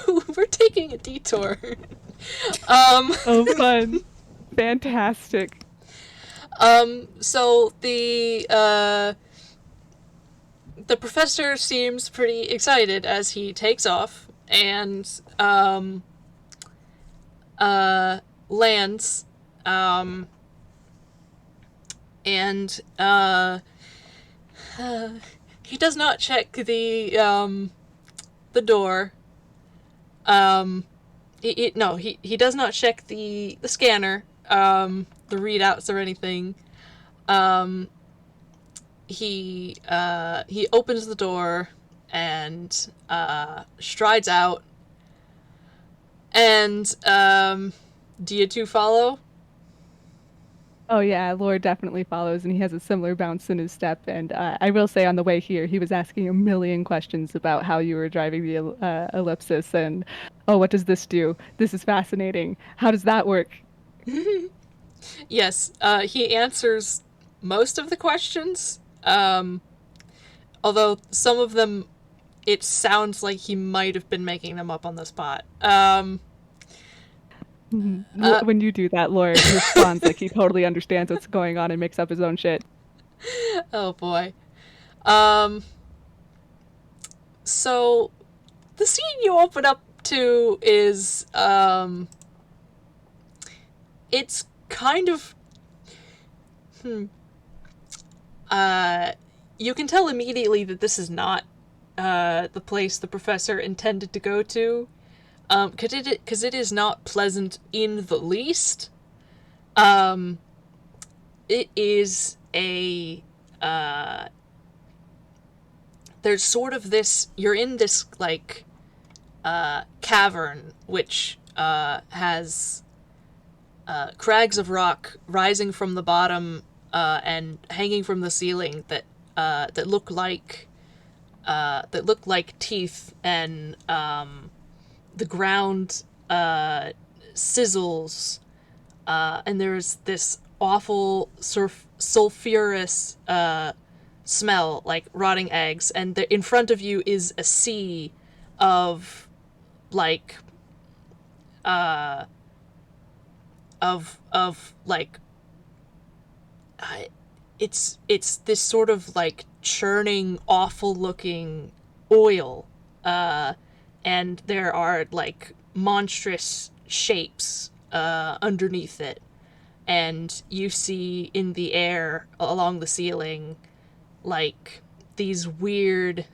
Ooh, we're taking a detour. Oh, fun. Fantastic. So the professor seems pretty excited as he takes off and lands and he does not check the door. He does not check the scanner, the readouts or anything. He opens the door and strides out. And do you two follow? Oh yeah, Lord definitely follows, and he has a similar bounce in his step. And I will say, on the way here, he was asking a million questions about how you were driving the ellipsis, and oh, what does this do? This is fascinating. How does that work? Yes, he answers most of the questions. Although some of them, it sounds like he might have been making them up on the spot. When you do that, Lord responds like he totally understands what's going on and makes up his own shit. Oh boy. Um, so the scene you open up to is it's kind of you can tell immediately that this is not the place the professor intended to go to, because it is not pleasant in the least. It is a there's sort of this, you're in this like cavern which has crags of rock rising from the bottom and hanging from the ceiling that look like teeth, and the ground sizzles, and there's this awful sulfurous smell like rotting eggs, and in front of you is a sea of like like it's this sort of like churning, awful looking oil, and there are like monstrous shapes underneath it, and you see in the air along the ceiling like these weird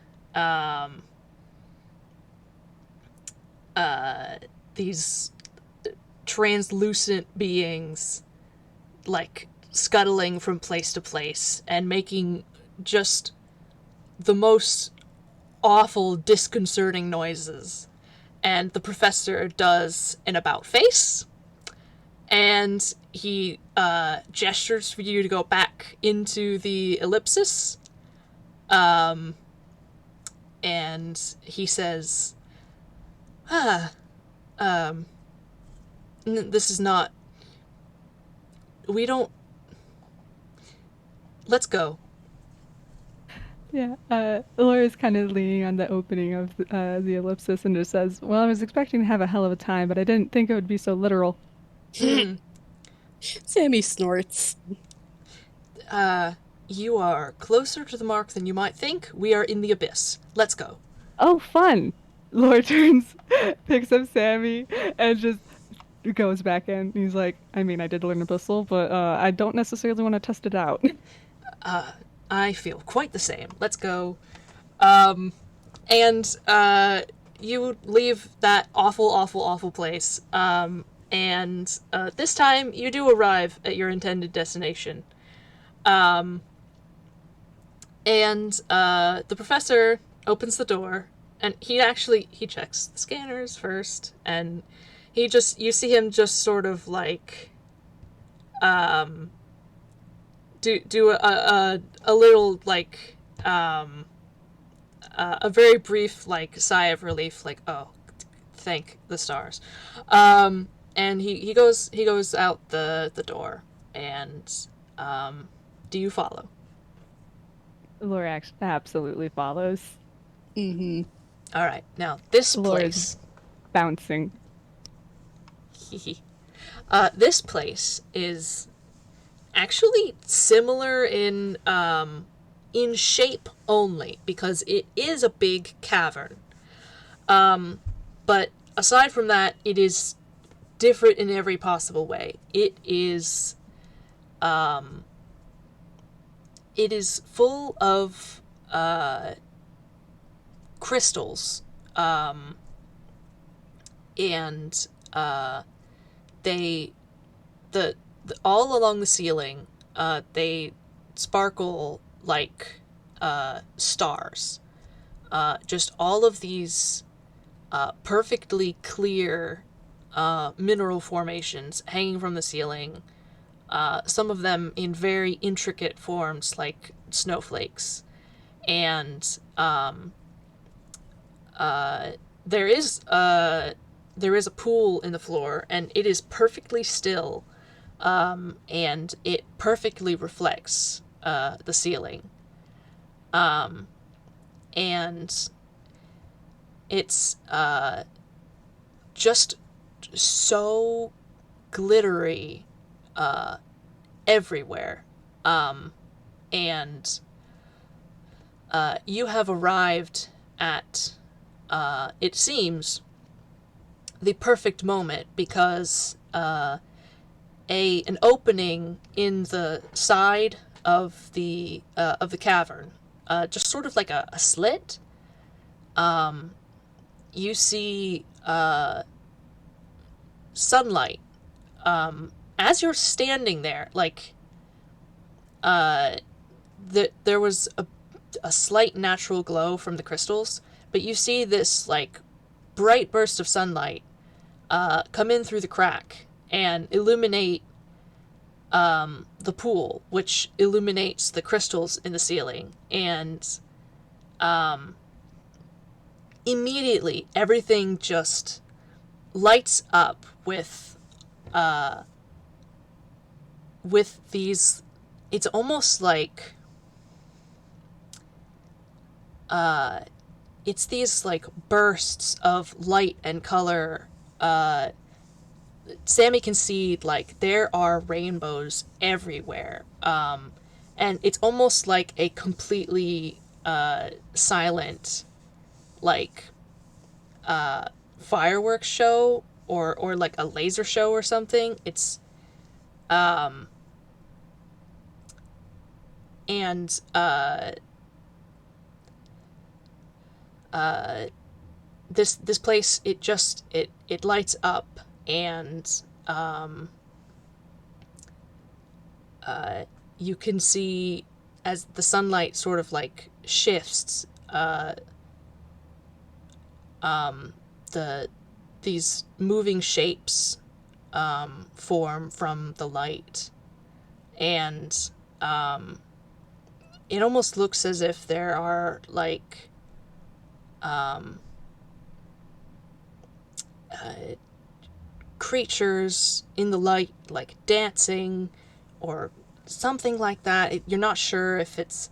these translucent beings like scuttling from place to place and making just the most awful, disconcerting noises. And the professor does an about face, and he gestures for you to go back into the ellipsis. And he says, this is not... We don't... Let's go. Yeah, Laura's kind of leaning on the opening of the ellipsis and just says, well, I was expecting to have a hell of a time, but I didn't think it would be so literal. Sammy snorts. You are closer to the mark than you might think. We are in the abyss. Let's go. Oh, fun! Laura turns, picks up Sammy, and just goes back in. He's like, I mean, I did learn Abyssal, but I don't necessarily want to test it out. I feel quite the same. Let's go. And you leave that awful, awful, awful place. And this time you do arrive at your intended destination. And the professor opens the door, and he checks the scanners first, and you see him just sort of like do a little like a very brief like sigh of relief, like, oh, thank the stars. And he goes out the door, and do you follow? Laura absolutely follows. Mm-hmm. All right, now this Laura's place bouncing. this place is actually similar in shape only, because it is a big cavern. But aside from that, it is different in every possible way. It is full of crystals, and they the all along the ceiling, they sparkle like stars. Just all of these perfectly clear mineral formations hanging from the ceiling. Some of them in very intricate forms, like snowflakes. And there is a pool in the floor, and it is perfectly still, and it perfectly reflects the ceiling. And it's just so glittery everywhere. And you have arrived at it seems, the perfect moment because an opening in the side of the cavern, just sort of like a slit. You see sunlight as you're standing there. Like there was a slight natural glow from the crystals, but you see this like bright burst of sunlight come in through the crack and illuminate the pool, which illuminates the crystals in the ceiling. And immediately everything just lights up with these. It's almost like it's these like bursts of light and color. Sammy can see like there are rainbows everywhere, and it's almost like a completely silent, like fireworks show or like a laser show or something. It's and this place, it lights up, and you can see as the sunlight sort of like shifts, these moving shapes form from the light, and it almost looks as if there are like creatures in the light, like dancing or something like that. You're not sure if that's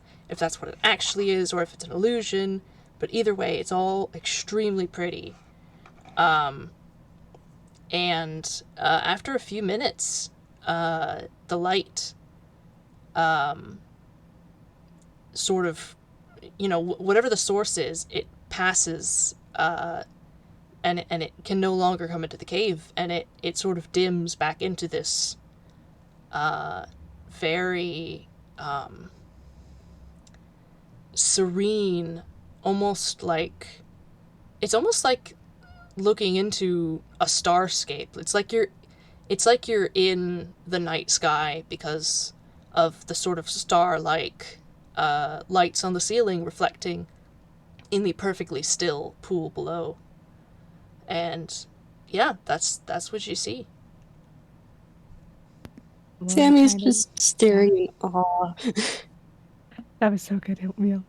what it actually is or if it's an illusion, but either way, it's all extremely pretty. And after a few minutes, the light sort of, whatever the source is, it passes, and it can no longer come into the cave, and it sort of dims back into this very serene, it's almost like looking into a starscape. It's like you're in the night sky because of the sort of star-like lights on the ceiling reflecting in the perfectly still pool below. And yeah, that's what you see. Sammy's just staring in awe. That was so good, Oatmeal.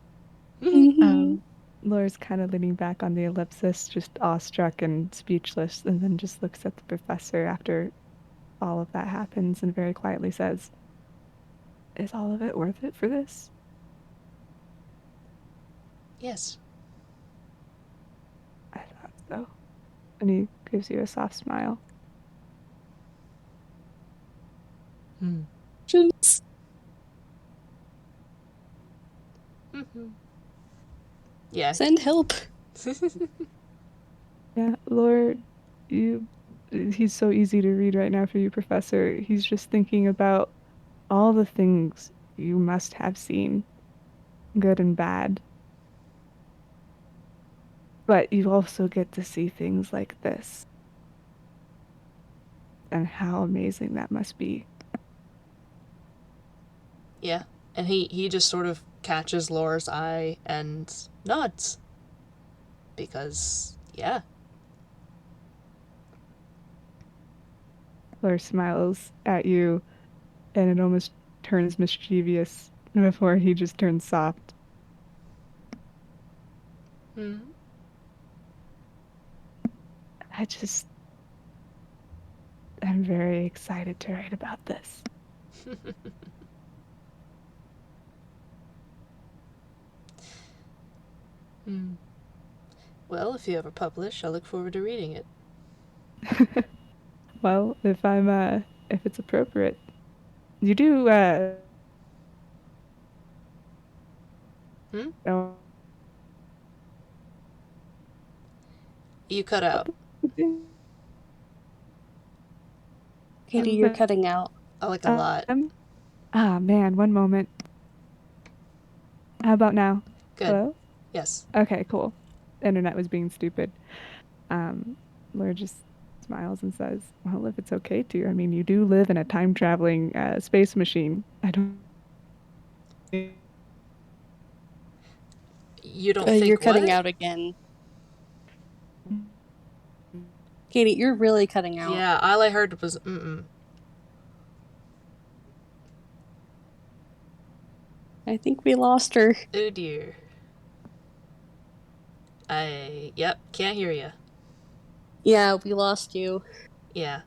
Mhm. Laura's kind of leaning back on the ellipsis, just awestruck and speechless, and then just looks at the professor after all of that happens and very quietly says, "Is all of it worth it for this?" Yes. I thought so. And he gives you a soft smile. Just Mm-hmm. Yeah. send help. Yeah, Laura, he's so easy to read right now for you, Professor. He's just thinking about all the things you must have seen, good and bad. But you also get to see things like this. And how amazing that must be. Yeah. And he just sort of catches Laura's eye and nods. Because, yeah. Laura smiles at you, and it almost turns mischievous before he just turns soft. Mm-hmm. I'm very excited to write about this. Well, if you ever publish, I look forward to reading it. Well, if it's appropriate. You do, Hmm? know You cut out. Katie, you're cutting out. Oh, like a lot. Man, one moment. How about now? Good. Hello? Yes. Okay, cool. Internet was being stupid. Laura just smiles and says, well, if it's okay to, I mean, you do live in a time-traveling space machine. I don't... You don't think You're what? cutting out again. Katie, you're really cutting out. Yeah, all I heard was mm-mm. I think we lost her. Oh dear. Yep, can't hear you. Yeah, we lost you. Yeah.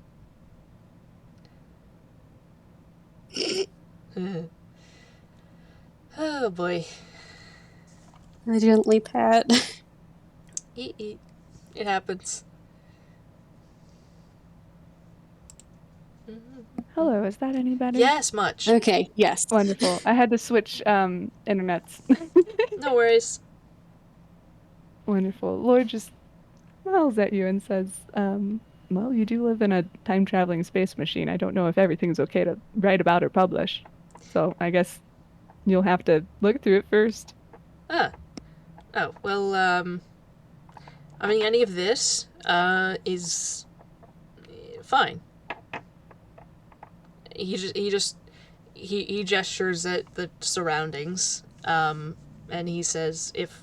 Oh boy. I gently pat. It happens. Hello, is that any better? Yes, much. Okay, yes. Wonderful. I had to switch internets. No worries. Wonderful. Laura just smiles at you and says, well, you do live in a time-traveling space machine. I don't know if everything's okay to write about or publish. So I guess you'll have to look through it first. Ah. Oh, well, I mean, any of this, is fine. He gestures at the surroundings, and he says, if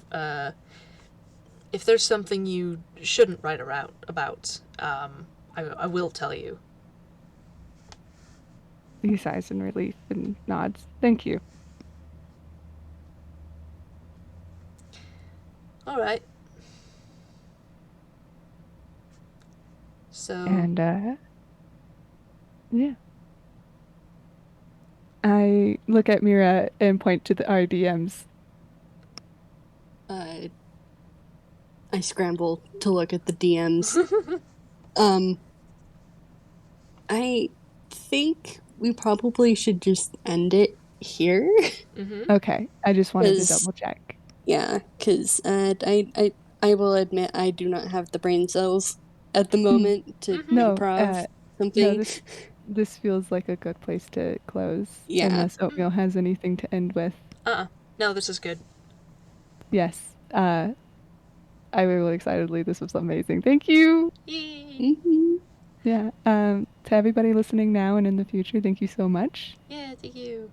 there's something you shouldn't write about, I will tell you. He sighs in relief and nods. Thank you. All right. So. And, yeah. I look at Mira and point to the RDMs. I scramble to look at the DMs. I think we probably should just end it here. Mm-hmm. Okay, I just wanted to double check. Yeah, because I will admit I do not have the brain cells at the moment to improv something. No, this feels like a good place to close. Yeah. Unless Oatmeal has anything to end with. No, this is good. Yes. I really excitedly. This was amazing. Thank you. Yay. Mm-hmm. Yeah. To everybody listening now and in the future, thank you so much. Yeah, thank you.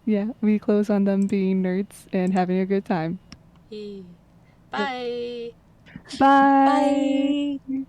Yeah, we close on them being nerds and having a good time. Yay. Bye. Bye. Bye.